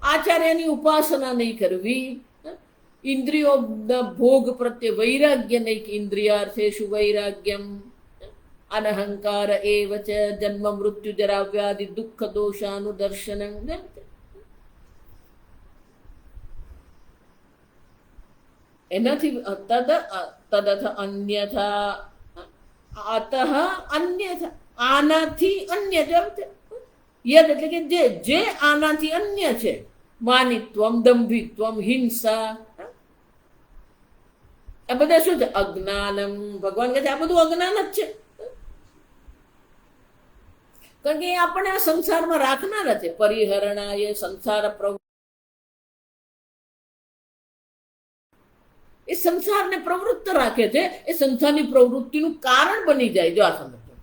આચાર્યની ઉપાસના નહીં કરવી, ઇન્દ્રિયો ભોગ પ્રત્યે વૈરાગ્ય નહીં, ઇન્દ્રિયાર્થેષુ વૈરાગ્યમ, અનહંકાર એવ ચ જન્મ મૃત્યુ જરા વ્યાધિ દુઃખ દોષાનુદર્શનમ. એનાથી તદથ અન્યથા, અતઃ અન્યથા, આનાથી અન્ય. યદ એટલે કે જે આનાથી અન્ય છે. માનિત્વમ, દંભિત્વમ, હિંસા, આ બધા શું છે? અજ્ઞાનમ. ભગવાન કહે છે આ બધું અજ્ઞાન જ છે. કારણ કે એ આપણે આ સંસારમાં રાખનારા છે. પરિહરણાય સંસાર પ્રવૃત્તિ, એ સંસારને પ્રવૃત્ત રાખે છે. એ સંસારની પ્રવૃત્તિનું કારણ બની જાય જો આ સમજો.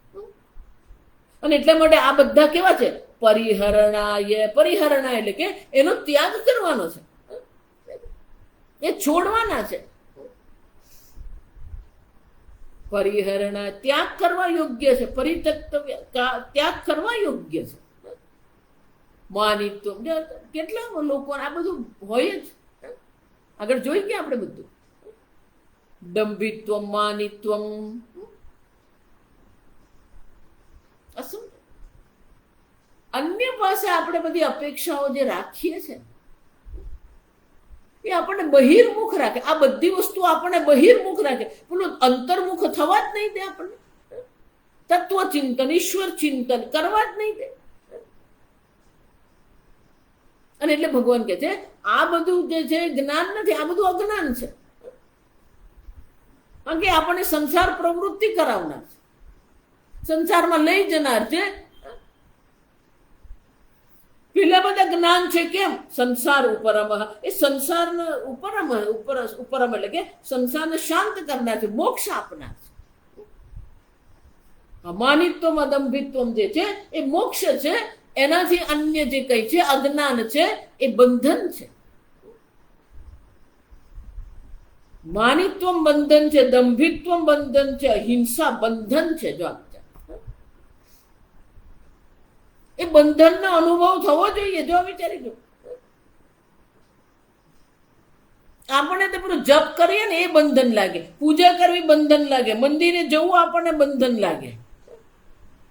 અને એટલા માટે આ બધા કેવા છે? પરિહરણાય. પરિહરણાય એટલે કે એનો ત્યાગ કરવાનો છે, એ છોડવાના છે. પરિહરણા ત્યાગ કરવા યોગ્ય છે. પરિત્યક્તવ્ય ત્યાગ કરવા યોગ્ય છે. માનિત્વ, કેટલા લોકો આ બધું હોય જ. આગળ જોઈ ગયા આપણે બધું. દંભિત્વમ, માનિત્વમ, અન્ય પાસે આપણે બધી અપેક્ષાઓ જે રાખીએ છીએ એ આપણને બહિર્મુખ રાખે. આ બધી વસ્તુ આપણને બહિર્મુખ રાખે, પેલું અંતર્મુખ થવા જ નહીં દે. આપણને તત્વચિંતન, ઈશ્વર ચિંતન કરવા જ નહીં દે. અને એટલે ભગવાન કહે છે આ બધું જે છે જ્ઞાન નથી, આ બધું અજ્ઞાન છે. કારણ કે આપણને સંસાર પ્રવૃત્તિ કરાવનાર છે, સંસારમાં લઈ જનાર છે. પેલા બધા જ્ઞાન છે કેમ? સંસાર ઉપરમ. એ સંસારના ઉપરમ એટલે કે સંસારને શાંત કરનાર છે, મોક્ષ આપનાર છે. માનિત્વમ, અદંભિત્વમ જે છે એ મોક્ષ છે. એનાથી અન્ય જે કઈ છે અજ્ઞાન છે, એ બંધન છે. માનિત્વમ બંધન છે, દંભિત્વમ બંધન છે, હિંસા બંધન છે. જો એ બંધનનો અનુભવ થવો જોઈએ. જો વિચારી જો આપણે તો પેલું જપ કરીએ ને એ બંધન લાગે, પૂજા કરવી બંધન લાગે, મંદિરે જવું આપણને બંધન લાગે,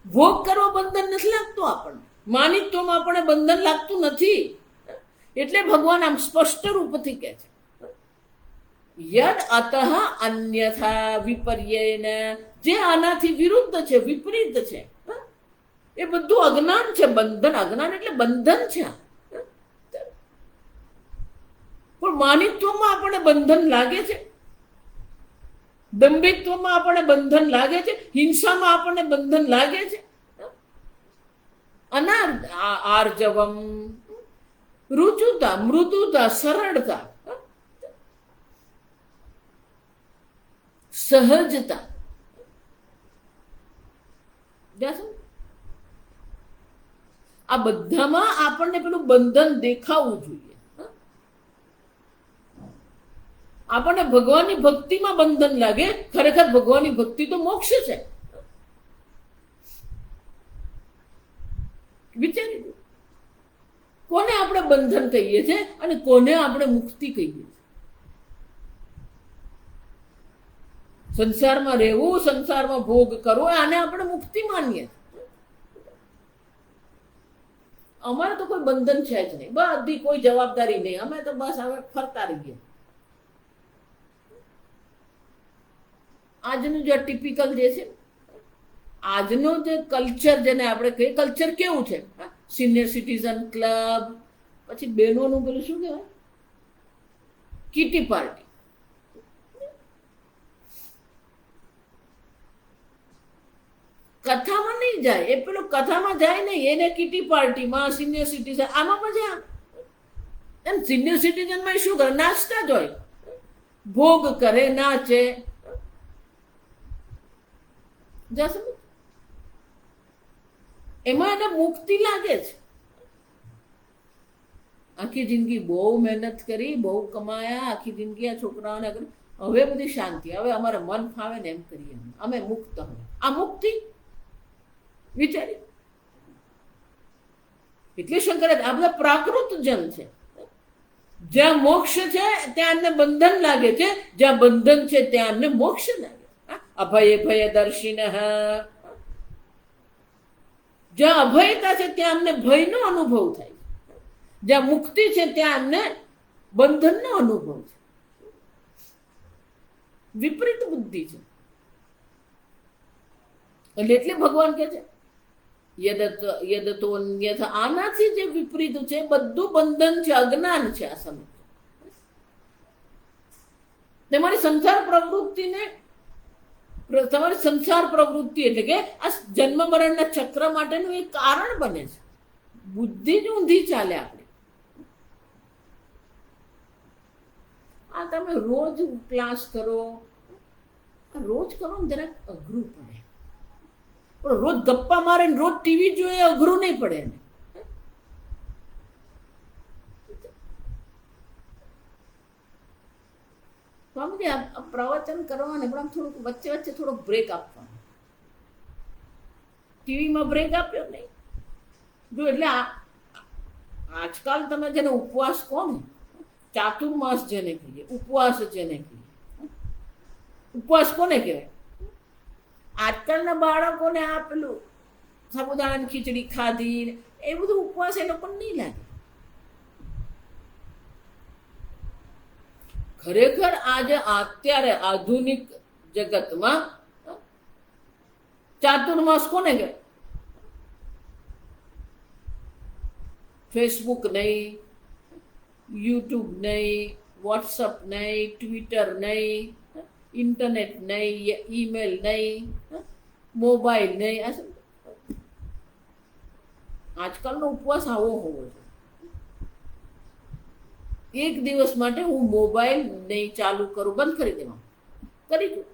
ભોગ કરવો બંધન નથી લાગતું આપણને. માનિત્વમાં આપણને બંધન લાગતું નથી. એટલે ભગવાન આમ સ્પષ્ટ રૂપથી કહે છે યદ અતઃ અન્યથા વિપર્યેન. જે આનાથી વિરુદ્ધ છે, વિપરીત છે, એ બધું અજ્ઞાન છે. બંધન, અજ્ઞાન એટલે બંધન છે. પણ માનિત્વમાં આપણને બંધન લાગે છે, દંભિત્વમાં આપણને બંધન લાગે છે, હિંસામાં આપણને બંધન લાગે છે. આર્જવમ, રુચુતા, મૃદુતા, સરળતા, સહજતા. આ બધામાં આપણને પેલું બંધન દેખાવું જોઈએ. આપણને ભગવાનની ભક્તિમાં બંધન લાગે. ખરેખર ભગવાનની ભક્તિ તો મોક્ષ છે. વિચારી દો, કોને આપણે બંધન કહીએ છીએ અને કોને આપણે મુક્તિ કહીએ છીએ. સંસારમાં રહેવું, સંસારમાં ભોગ કરવો, આને આપણે મુક્તિ માનીએ. અમારે તો કોઈ બંધન છે જ નહીં, બધી કોઈ જવાબદારી નહીં. અમે તો બસ હવે ફરતા રહીએ. આજનું જે ટિપિકલ જે છે, આજનું જે કલ્ચર, જેને આપણે કહીએ કલ્ચર કેવું છે? સિનિયર સિટીઝન ક્લબ, પછી બહેનોનું પેલું શું કહેવાય, કીટી પાર્ટી. કથામાં નહીં જાય, એ પેલું કથામાં જાય નહીં, એને કીટી પાર્ટીમાં સિનિયર સિટીઝન આમાં મજા આવે. એમ સિનિયર સિટીઝનમાં શું કરે? નાચતા જ હોય, ભોગ કરે, નાચે. એમાં એને મુક્તિ લાગે છે. આખી જિંદગી બહુ મહેનત કરી, બહુ કમાયા, આખી જિંદગી આ છોકરાઓને કરી, હવે બધી શાંતિ, હવે અમારે મન ફાવે ને એમ કરીએ, અમે મુક્ત. હવે આ મુક્તિ વિચારી એટલે શંકરે આ બધા પ્રાકૃત જન છે. જ્યાં મોક્ષ છે ત્યાં એમને બંધન લાગે છે, જ્યાં બંધન છે ત્યાં એમને મોક્ષ લાગે. અભય ભય દર્શિન, જ્યાં અભયતા છે ત્યાં અમને ભયનો અનુભવ થાય, જ્યાં મુક્તિ છે ત્યાં અમને બંધનનો અનુભવ છે. વિપરીત બુદ્ધિ છે. એટલે ભગવાન કહે છે આનાથી જે વિપરીત છે બધું બંધન છે, અજ્ઞાન છે. આ સમજ તમારી સંસાર પ્રવૃત્તિને, તમારી સંસાર પ્રવૃત્તિ એટલે કે આ જન્મ મરણના ચક્ર માટેનું એક કારણ બને છે. બુદ્ધિ જ ઊંધી ચાલે આપણી. આ તમે રોજ ક્લાસ કરો, રોજ કરો ને જરાક અઘરું પડે, પણ રોજ ગપ્પા મારે ને રોજ ટીવી જોઈએ અઘરું નહીં પડે એને. પ્રવચન કરવાને પણ આમ થોડુંક વચ્ચે વચ્ચે થોડોક બ્રેક આપવાનો. ટીવીમાં બ્રેક આપ્યો નહીં જો. એટલે આજકાલ તમે જેને ઉપવાસ કહો ને, ચાતુર્માસ જેને કહીએ, ઉપવાસ જેને કહીએ, ઉપવાસ કોને કહેવાય? આજકાલના બાળકોને આ પેલું સાબુદાણાની ખીચડી ખાધી એ બધું ઉપવાસ એ લોકોને નહીં લાગે. ખરેખર આજે અત્યારે આધુનિક જગતમાં ચાતુર્માસ કોને કહેવાય? ફેસબુક નહીં, યુટ્યુબ નહીં, વોટ્સઅપ નહીં, ટ્વિટર નહીં, ઇન્ટરનેટ નહીં, ઈમેલ નહીં, મોબાઈલ નહીં. આજકાલનો ઉપવાસ આવો હોવો જોઈએ. એક દિવસ માટે હું મોબાઈલ નહીં ચાલુ કરું, બંધ કરી દેવા, કરી દઉં.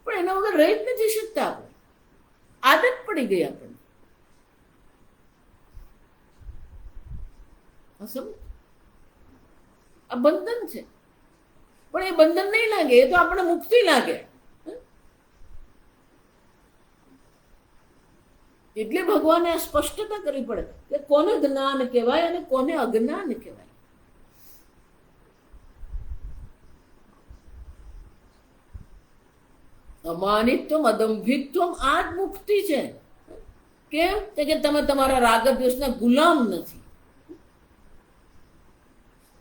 પણ એના વગર રહી જ નથી શકતા આપણે. આદત પડી ગઈ આપણને. આ બંધન છે, પણ એ બંધન નહીં લાગે, એ તો આપણે મુક્તિ લાગે. એટલે ભગવાને આ સ્પષ્ટતા કરવી પડે કે કોને જ્ઞાન કહેવાય અને કોને અજ્ઞાન કહેવાય. અમાનિત્વમ અદંભિત્વમ આ જ મુક્તિ છે. કેમ કે તમે તમારા રાગ દ્વેષના ગુલામ નથી.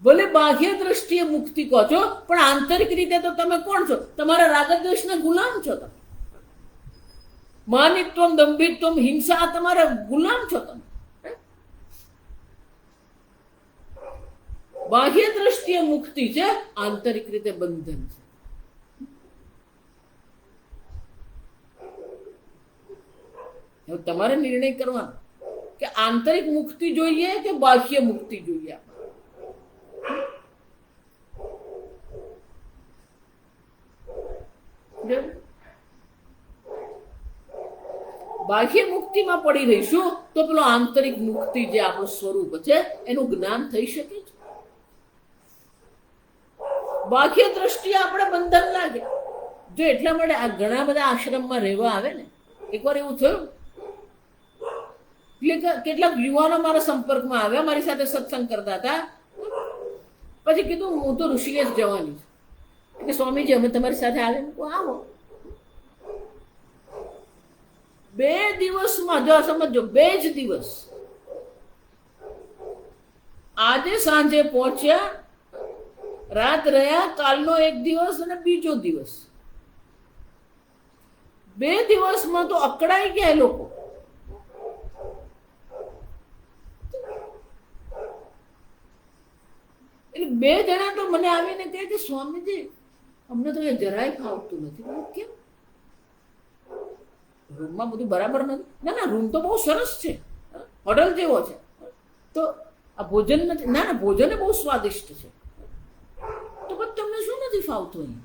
ભલે બાહ્ય દ્રષ્ટિએ મુક્તિ કહો છો, પણ આંતરિક રીતે તો તમે કોણ છો? તમારા રાગ દ્વેષના ગુલામ છો તમે. માનિત્વમ, દંભિત્વમ, હિંસા, તમારા ગુલામ છો તમે. બાહ્ય દ્રષ્ટિએ મુક્તિ છે, આંતરિક રીતે બંધન છે. હવે તમારે નિર્ણય કરવાનો કે આંતરિક મુક્તિ જોઈએ કે બાહ્ય મુક્તિ જોઈએ. બાહ્ય મુક્તિમાં પડી રહીશું તો પેલો આંતરિક મુક્તિ જે આપણું સ્વરૂપ છે એનું જ્ઞાન થઈ શકે છે. બાહ્ય દ્રષ્ટિએ આપણે બંધન લાગે. જો એટલા માટે આ ઘણા બધા આશ્રમમાં રહેવા આવે ને, એકવાર એવું થયું, કેટલાક યુવાનો મારા સંપર્કમાં આવ્યા, મારી સાથે સત્સંગ કરતા હતા. પછી કીધું હું તો ઋષિકેશ જવાની છું, કે સ્વામીજી અમે તમારી સાથે આવે. આવો. 2 દિવસમાં જો સમજો, 2 જ દિવસ, આજે સાંજે પહોંચ્યા, રાત રહ્યા, કાલનો 1 દિવસ અને બીજો દિવસ. 2 દિવસમાં તો અકળાઈ ગયા લોકો. એટલે 2 જણા તો મને આવીને કહે કે સ્વામીજી અમને તો એ જરાય ફાવતું નથી. કેમ? રૂમમાં બધું બરાબર નથી? ના, રૂમ તો બહુ સરસ છે, હોટલ જેવો છે. તો આ ભોજન નથી? ના, ભોજન બહુ સ્વાદિષ્ટ છે. તો પછી તમને શું નથી ફાવતું? અહીં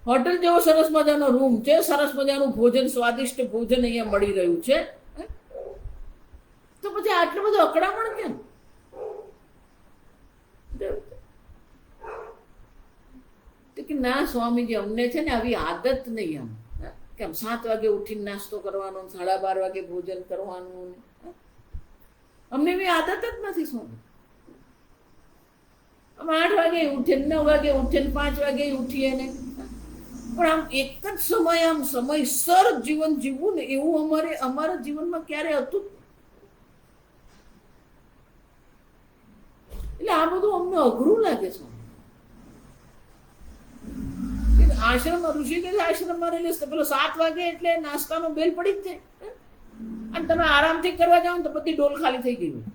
હોટલ જેવો સરસ મજાનો રૂમ છે, સરસ મજાનું ભોજન, સ્વાદિષ્ટ ભોજન અહીંયા મળી રહ્યું છે, તો પછી આટલું બધું અકળામણ કેમ? કે ના સ્વામીજી, અમને છે ને આવી આદત નહીં, કેમ 7 વાગે ઉઠીને નાસ્તો કરવાનો, 12:30 વાગે ભોજન કરવાનું, અમને એવી આદત જ નથી સ્વામી. અમે 8 વાગે ઉઠીએ, 9 વાગે ઉઠીએ, 5 વાગે ઉઠીએ ને, પણ આમ એક જ સમય, આમ સમયસર જીવન જીવવું ને એવું અમારા જીવનમાં ક્યારે હતું. એટલે આ બધું અમને અઘરું લાગે છે. આશ્રમમાં ઋષિકેશ આશ્રમમાં રહેલે પેલો 7 વાગે એટલે નાસ્તાનો બેલ પડી જ જાય, અને તમે આરામથી કરવા જાઓ ને તો બધી ડોલ ખાલી થઈ ગઈ હોય.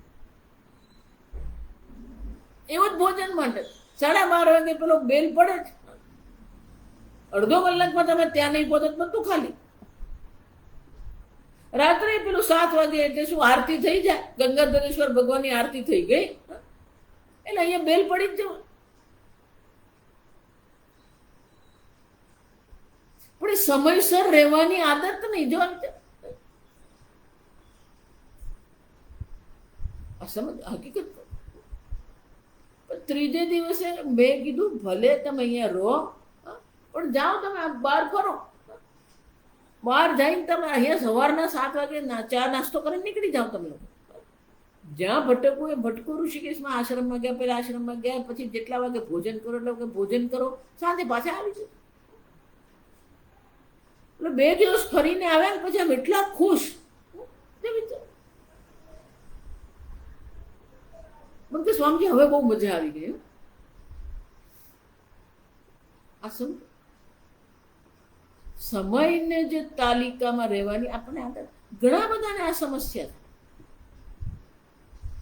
એવું જ ભોજન માટે 12:30 વાગે પેલો બેલ પડે જ, અડધો કલાકમાં તમે ત્યાં નહીં પહોંચો બધું ખાલી. રાત્રે પેલું 7 વાગે એટલે શું આરતી થઈ જાય, ગંગાધરેશ્વર ભગવાનની આરતી થઈ ગઈ એટલે અહીંયા બેલ પડી જ જવા. પણ એ સમયસર રહેવાની આદત નહીં. જો સમજ હકીકત. ત્રીજે દિવસે મેં કીધું ભલે તમે અહીંયા રહો, પણ જાઓ તમે બહાર ફરો. બહાર જઈને તમે અહીંયા સવારના 7 વાગે ચા નાસ્તો કરીને નીકળી જાઓ. તમે લોકો જ્યાં ભટકવું એ ભટકો. ઋષિકેશમાં આશ્રમમાં ગયા, પેલા આશ્રમમાં ગયા, પછી જેટલા વાગે ભોજન કરો એટલે ભોજન કરો, સાંજે પાછા આવી જાય. એટલે 2 દિવસ ફરીને આવ્યા પછી આમ એટલા ખુશ. મને કે સ્વામીજી હવે બહુ મજા આવી ગઈ. આ સમયને જે તાલિકામાં રહેવાની આપણે આદત, ઘણા બધાને આ સમસ્યા છે.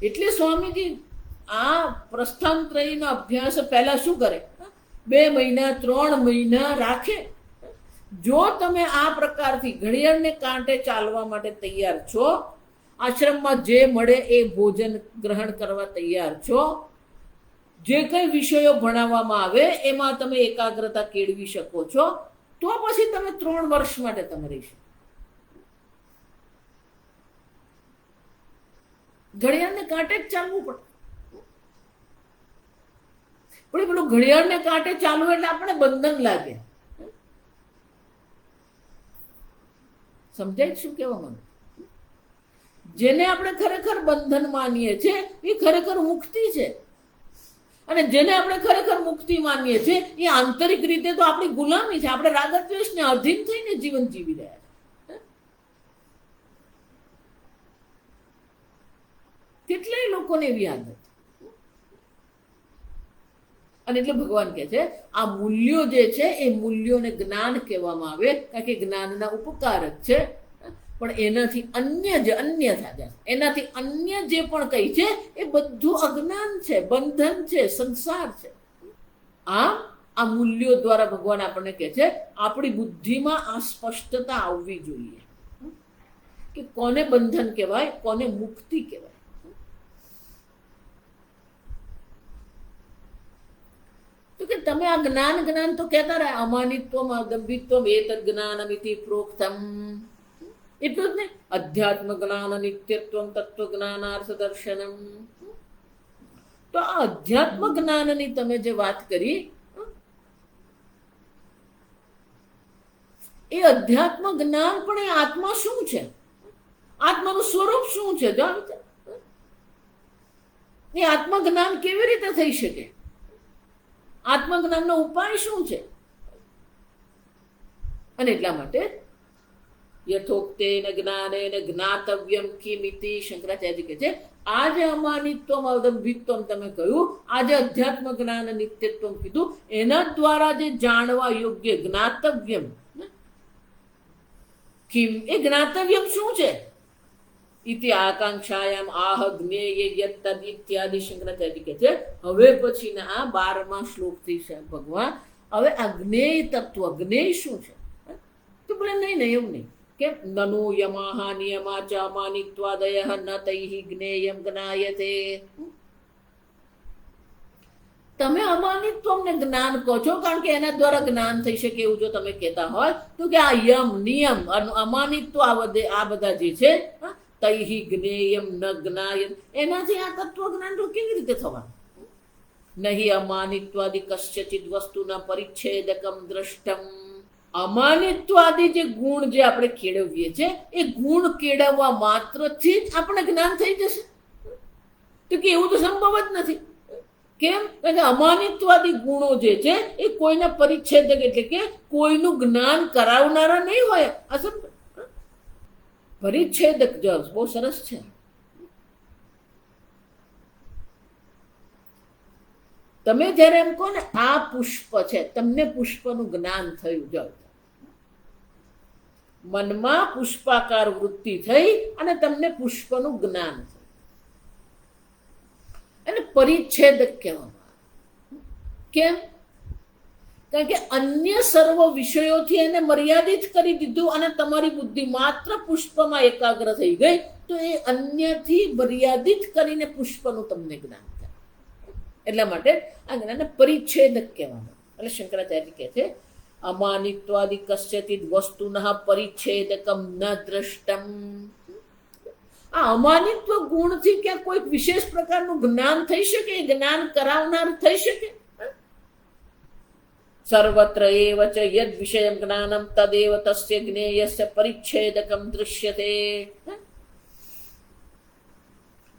એટલે સ્વામીજી આ પ્રસ્થાનત્રયીનો અભ્યાસ પહેલા શું કરે, 2 મહિના 3 મહિના રાખે. જો તમે આ પ્રકારથી ઘડિયાળને કાંટે ચાલવા માટે તૈયાર છો, આશ્રમમાં જે મળે એ ભોજન ગ્રહણ કરવા તૈયાર છો, જે કઈ વિષયો ભણાવવામાં આવે એમાં તમે એકાગ્રતા કેળવી શકો છો, તો પછી તમે 3 વર્ષ માટે તમે રહી શકો. ઘડિયાળને કાંટે જ ચાલવું પડે. પણ પેલું ઘડિયાળને કાંટે ચાલવું એટલે આપણે બંધન લાગે. સમજાય શું કેવા માંગે? જેને આપણે ખરેખર બંધન માનીએ છીએ એ ખરેખર મુક્તિ છે, અને જેને આપણે ખરેખર મુક્તિ માનીએ છીએ એ આંતરિક રીતે તો આપણી ગુલામી છે. આપણે રાગદ્વેષને અધીન થઈને જીવન જીવી રહ્યા છે. કેટલાય લોકોને એવી આદત. અને એટલે ભગવાન કહે છે આ મૂલ્યો જે છે એ મૂલ્યોને જ્ઞાન કહેવામાં આવે, કારણ કે જ્ઞાનના ઉપકારક છે. પણ એનાથી એનાથી અન્ય જે પણ કઈ છે એ બધું અજ્ઞાન છે, બંધન છે, સંસાર છે. આ મૂલ્યો દ્વારા ભગવાન આપણને કહે છે આપણી બુદ્ધિમાં આ સ્પષ્ટતા આવવી જોઈએ કે કોને બંધન કહેવાય, કોને મુક્તિ કહેવાય. કે તમે આ જ્ઞાન તો કહેતા રહે, અમાનિત્વમ અદંભિત્વમ એતદ જ્ઞાનમિતિ પ્રોક્તમ. એટલું જ ને, અધ્યાત્મ જ્ઞાન નિત્યત્વમ તત્વ જ્ઞાનાર્થ દર્શનમ. તો આ અધ્યાત્મ જ્ઞાનની તમે જે વાત કરી, એ અધ્યાત્મ જ્ઞાન પણ એ આત્મા શું છે, આત્માનું સ્વરૂપ શું છે, એ આત્મજ્ઞાન કેવી રીતે થઈ શકે, આત્મજ્ઞાનનો ઉપાય શું છે? અને એટલા માટે યથોક્તેન જ્ઞાનેન જ્ઞાતવ્યમ કિમિતિ શંકરાચાર્ય કહે છે આજે અમાનિત્વમ અદંભિત્વમ તમે કહ્યું, આજે અધ્યાત્મ જ્ઞાન નિત્યત્વમ કીધું, એના દ્વારા જે જાણવા યોગ્ય જ્ઞાતવ્યમ કિમ, એ જ્ઞાતવ્યમ શું છે? ઇતિ આકાંક્ષાયામ આહ જ્ઞેય યત્તદ ઇત્યાદિ શંકરાચાર્ય કહે છે. હવે પછીના આ 12મા શ્લોકથી છે ભગવાન હવે આ જ્ઞેય તત્વ, જ્ઞેય શું છે? તો બોલે નહીં એવું નહીં કે નનો યમાહ નિયમા ચ અમાનિત્વાદયઃ ન તૈહિ જ્ઞેયમ જ્ઞાયતે. તમે અમાનિત્વમને જ્ઞાન કહો છો, કારણ કે એના દ્વારા જ્ઞાન થઈ શકે એવું જો તમે કહેતા હોય તો કે આ યમ નિયમ અમાનિત્વ આ બધા જે છે તૈહિ જ્ઞેયમ ન જ્ઞાયમ, એનાથી આ તત્વ જ્ઞાન તો કેવી રીતે થવાનું? નહીં અમાનિત્વાદિ કશ્યચિત વસ્તુના પરિચ્છેદકમ દ્રષ્ટમ. અમાનિત્વાદી જે ગુણ જે આપણે કેળવીએ છીએ એ ગુણ કેળવવા માત્રથી જ આપણે જ્ઞાન થઈ જશે? તો કે એવું તો સંભવ જ નથી. કેમ? કારણ કે અમાનિત્વાદી ગુણો જે છે એ કોઈના પરિચ્છેદક એટલે કે કોઈનું જ્ઞાન કરાવનારા નહીં હોય. અસર પરિચ્છેદક જ બહુ સરસ છે. તમે જ્યારે એમ કહો ને આ પુષ્પ છે, તમને પુષ્પનું જ્ઞાન થયું, જાઓ મનમાં પુષ્પાકાર વૃત્તિ થઈ અને તમને પુષ્પનું જ્ઞાન થયું, એને પરિચ્છેદક કહેવામાં. કેમ? કારણ કે અન્ય સર્વ વિષયોથી એને મર્યાદિત કરી દીધું અને તમારી બુદ્ધિ માત્ર પુષ્પમાં એકાગ્ર થઈ ગઈ, તો એ અન્યથી મર્યાદિત કરીને પુષ્પનું તમને જ્ઞાન થાય. એટલા માટે આ જ્ઞાનને પરિચ્છેદક કહેવામાં. એટલે શંકરાચાર્ય કહે છે અમાનિત્વાદિ કશ્યચિદ વસ્તુનઃ પરિચ્છેદકમ ન દ્રષ્ટમ. આ અમાનિત્વ ગુણથી ક્યાં કોઈક વિશેષ પ્રકારનું જ્ઞાન થઈ શકે? જ્ઞાન કરાવનાર થઈ શકે? સર્વત્ર એવ ચ યદ વિષયમ જ્ઞાનમ તદેવ તસ્ય જ્ઞેયસ્ય પરિચ્છેદકમ દૃશ્યતે.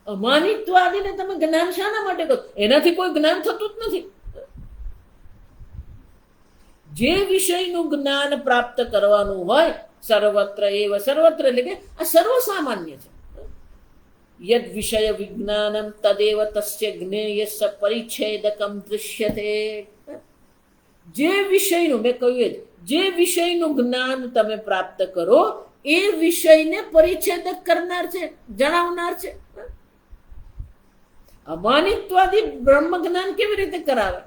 અમાનિત્વાદીને તમે જ્ઞાન શાના માટે કહો? એનાથી કોઈ જ્ઞાન થતું જ નથી. જે વિષયનું જ્ઞાન પ્રાપ્ત કરવાનું હોય સર્વત્ર એવ, સર્વત્ર એટલે કે આ સર્વસામાન્ય છે. યદ વિષય વિજ્ઞાનમ તદેવ તસ્ય જ્ઞેયસ્ય પરિચ્છેદકમ દૃશ્યતે. જે વિષયનું, મેં કહ્યું જે વિષયનું જ્ઞાન તમે પ્રાપ્ત કરો એ વિષયને પરિચ્છેદક કરનાર છે, જણાવનાર છે. અમાનિત્વાદી બ્રહ્મ જ્ઞાન કેવી રીતે કરાવે?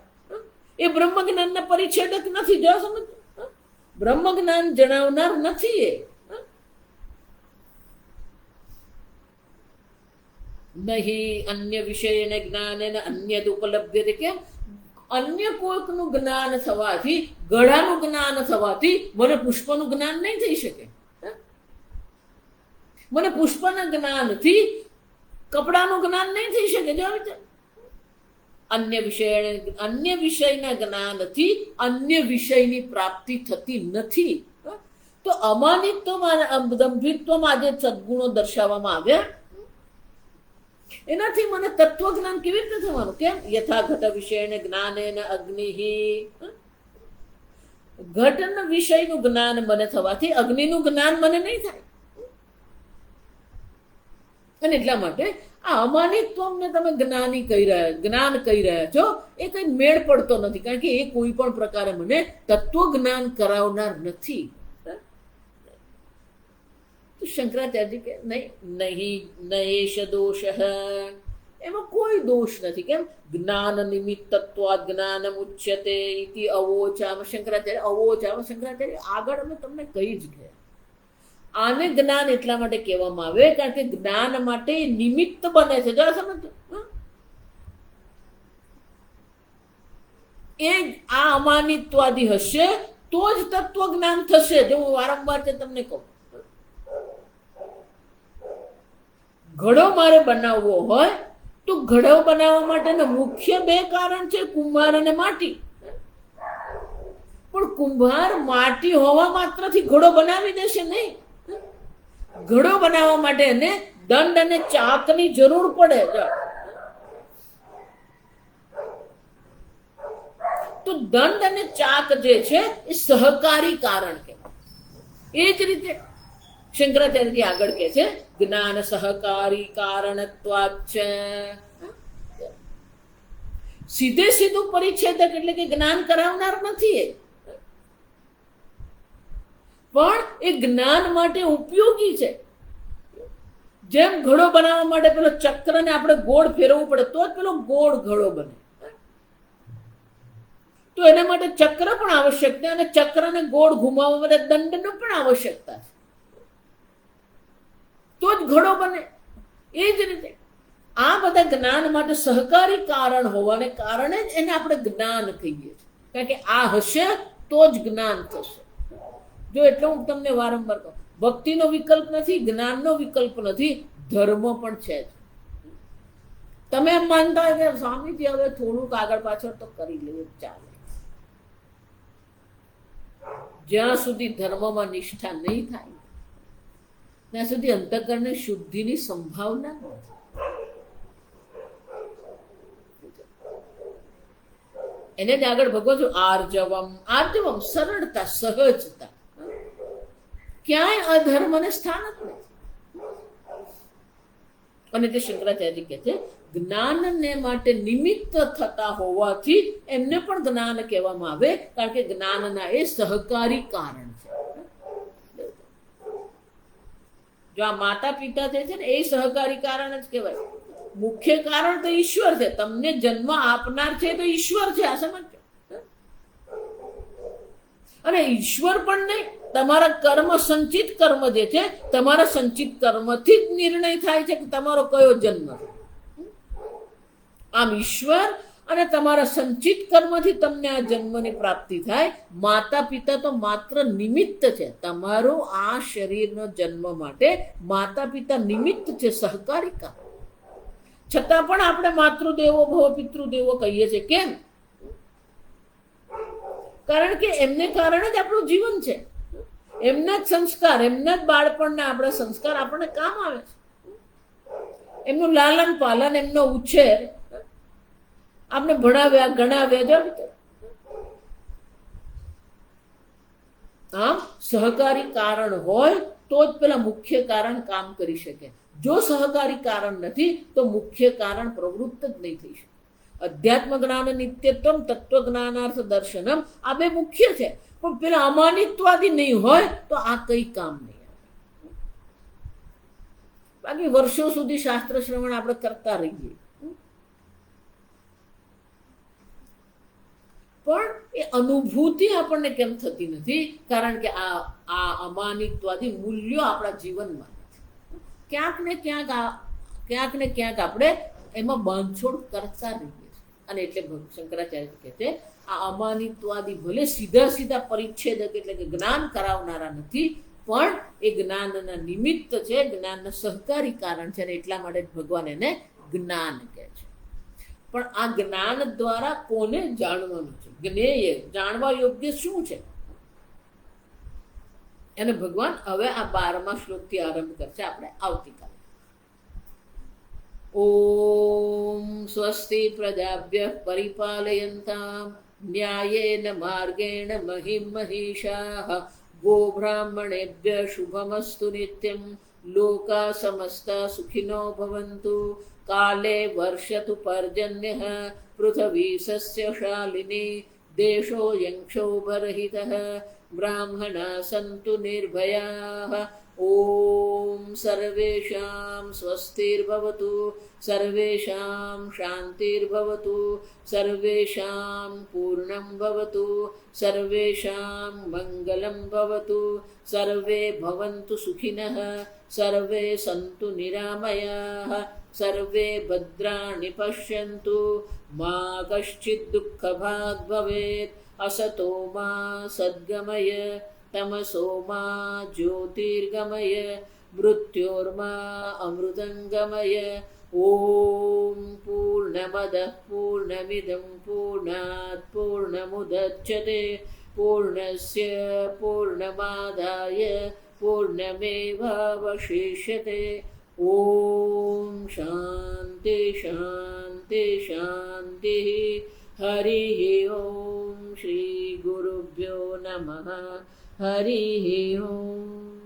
એ બ્રહ્મ જ્ઞાનના પરિચ્છેદક નથી. જો સમજ, બ્રહ્મ જ્ઞાન જણાવનાર નથી એ. નહીં અન્ય વિષયને જ્ઞાન અન્ય ઉપલબ્ધિ. કેમ? અન્ય કોઈકનું જ્ઞાન થવાથી, ગળાનું જ્ઞાન થવાથી મને પુષ્પનું જ્ઞાન નહીં થઈ શકે. મને પુષ્પના જ્ઞાનથી કપડાનું જ્ઞાન નહીં થઈ શકે. જો અન્ય વિષયના જ્ઞાનથી અન્ય વિષયની પ્રાપ્તિ થતી નથી. તો અમાનિત્વમાં, દંભિત્વમાં જે સદગુણો દર્શાવવામાં આવ્યા એનાથી મને તત્વજ્ઞાન કેવી રીતે થવાનું? કેમ? યથા ઘટ વિષયને જ્ઞાનેન અગ્નિ. ઘટના વિષયનું જ્ઞાન મને થવાથી અગ્નિનું જ્ઞાન મને નહીં થાય. અને એટલા માટે આ અમાનિત્વને તમે જ્ઞાન કહી રહ્યા છો એ કઈ મેળ પડતો નથી, કારણ કે એ કોઈ પણ પ્રકારે મને તત્વ જ્ઞાન કરાવનાર નથી. તો શંકરાચાર્ય કે નહીં નએશ દોષ, એમાં કોઈ દોષ નથી. કેમ? જ્ઞાન નિમિત્તત્વાદ જ્ઞાનમ ઉચ્યતે ઇતિ અવોચામ. શંકરાચાર્ય આગળ અમે તમને કહી જ ગયા. આને જ્ઞાન એટલા માટે કહેવામાં આવે કારણ કે જ્ઞાન માટે નિમિત્ત બને છે. જરા સમજો, એ આ અમાનિત્વાદી હશે તો જ તત્વ જ્ઞાન થશે. જો હું વારંવાર તમને કહું, ઘડો મારે બનાવવો હોય તો ઘડો બનાવવા માટેના મુખ્ય બે કારણ છે, કુંભાર અને માટી. પણ કુંભાર માટી હોવા માત્રથી ઘડો બનાવી દેશે નહીં. ઘડો બનાવવા માટે એને દંડ અને ચાકની જરૂર પડે. તો દંડ અને ચાક જે છે એ સહકારી કારણ કહેવાય. એ જ રીતે શંકરાચાર્ય આગળ કહે છે જ્ઞાન સહકારી કારણત્વાચ્ચ. સીધે સીધું પરિચ્છેદક એટલે કે જ્ઞાન કરાવનાર નથી, પણ એ જ્ઞાન માટે ઉપયોગી છે. જેમ ઘડો બનાવવા માટે પેલો ચક્રને આપણે ગોળ ફેરવવું પડે તો જ પેલો ગોળ ઘડો બને. તો એના માટે ચક્ર પણ આવશ્યક છે અને ચક્રને ગોળ ઘુમાવવા માટે દંડનો પણ આવશ્યકતા છે, તો જ ઘડો બને. એ જ રીતે આ બધા જ્ઞાન માટે સહકારી કારણ હોવાને કારણે જ એને આપણે જ્ઞાન કહીએ છીએ, કારણ કે આ હશે તો જ જ્ઞાન થશે. જો એટલે હું તમને વારંવાર કહું, ભક્તિનો વિકલ્પ નથી, જ્ઞાનનો વિકલ્પ નથી, ધર્મ પણ છે જ. તમે એમ માનતા હોય કે સ્વામીજી હવે થોડુંક આગળ પાછળ તો કરી લઈએ, ચાલે. જ્યાં સુધી ધર્મમાં નિષ્ઠા નહીં થાય ત્યાં સુધી અંતઃકરણની શુદ્ધિની સંભાવના નથી. એને જ આગળ ભગવાન આર્જવમ સરળતા, સહજતા, ક્યાંય અધર્મને સ્થાન જ નથી. અને તે શંકરાચાર્ય કહે છે જ્ઞાનને માટે નિમિત્ત થતા હોવાથી એમને પણ જ્ઞાન કહેવામાં આવે, કારણ કે જ્ઞાનના એ સહકારી કારણ છે. જો આ માતા પિતા છે ને એ સહકારી કારણ જ કહેવાય. મુખ્ય કારણ તો ઈશ્વર છે, તમને જન્મ આપનાર છે તો ઈશ્વર છે, આ સમજો. અને ઈશ્વર પણ નહીં, તમારા કર્મ, સંચિત કર્મ જે છે, તમારા સંચિત કર્મથી જ નિર્ણય થાય છે કે તમારો કયો જન્મ. આમ ઈશ્વર અને તમારા સંચિત કર્મથી તમને આ જન્મની પ્રાપ્તિ થાય. માતા પિતા તો માત્ર નિમિત્ત છે. તમારો આ શરીરનો જન્મ માટે માતા પિતા નિમિત્ત છે, સહકારી કારણ. છતાં પણ આપણે માતૃદેવો ભવ પિતૃદેવો કહીએ છીએ. કેમ? કારણ કે એમને કારણે જ આપણું જીવન છે. એમના જ સંસ્કાર, એમના જ બાળપણના આપણા સંસ્કાર આપણને કામ આવે છે. એમનું લાલન પાલન, એમનો ઉછેર આપણે ભણાવ્યા, ગણાવ્યા. આમ સહકારી કારણ હોય તો જ પેલા મુખ્ય કારણ કામ કરી શકે. જો સહકારી કારણ નથી તો મુખ્ય કારણ પ્રવૃત્ત જ નહીં થઈ શકે. અધ્યાત્મ જ્ઞાન નિત્યત્વમ, તત્વ જ્ઞાનાર્થ દર્શનમ, આ બે મુખ્ય છે. પણ પેલા અમાનિત્વાદી નહીં હોય તો આ કઈ કામ નહીં આવે. બાકી વર્ષો સુધી શાસ્ત્ર શ્રવણ આપણે કરતા રહીએ, પણ એ અનુભૂતિ આપણને કેમ થતી નથી? કારણ કે આ અમાનિત્વાદી મૂલ્યો આપણા જીવનમાં નથી. ક્યાંક ને ક્યાંક આપણે એમાં બાંધછોડ કરતા રહીએ. અને એટલે શંકરાચાર્ય કહે છે આ અમાનિત્વાદી ભલે સીધા પરિચ્છેદક એટલે કે જ્ઞાન કરાવનારા નથી, પણ એ જ્ઞાનના નિમિત્ત છે, જ્ઞાનના સહકારી કારણ છે. અને એટલા માટે ભગવાન એને જ્ઞાન કહે છે. પણ આ જ્ઞાન દ્વારા કોને જાણવાનું છે? જ્ઞેય, જાણવા યોગ્ય શું છે? એને ભગવાન હવે આ 12મા શ્લોકથી આરંભ કરશે. આપણે આવતીકાલે. ઓમ સ્વસ્તિ પ્રજાભ્યઃ પરિપાલયન્તામ ન્યાયેન માર્ગેણ મહિં મહિષાઃ ગોબ્રાહ્મણેભ્યઃ શુભમસ્તુ નિત્યં લોકા સમસ્તા સુખિનો ભવन्तુ કાલે વર્ષતુ પર્જન્યઃ પૃથ્વી સસ્યશાલિની દેશોऽયં ક્ષોભરહિતઃ બ્રાહ્મણા સन्तુ નિર્ભયાઃ. ઓમ સર્વેષાં સ્વસ્તિર્ભવતુ, સર્વેષાં શાંતિર્ભવતુ, સર્વેષાં પૂર્ણં ભવતુ, સર્વેષાં મંગલં ભવતુ, સર્વે ભવन्तુ સુખિનઃ, સર્વે સन्तુ નિરામયાઃ, સર્વે ભદ્રાણિ પશ્યन्तુ, મા કશ્ચિદ દુઃખભાગ ભવેत्. અસતો મા સદ્ગમય, તમસો મા જ્યોતિર્ગમય, મૃત્યોર્મા અમૃતંગમય. ઓમ પૂર્ણમદઃ પૂર્ણમિદં પૂર્ણાત પૂર્ણમુદચ્યતે પૂર્ણસ્ય પૂર્ણમાદાય પૂર્ણમેવાવશિષ્યતે. ઓમ શાંતિ શાંતિ શાંતિ. હરિ ઓમ. શ્રી ગુરુભ્યો નમઃ. હરિ ઓમ.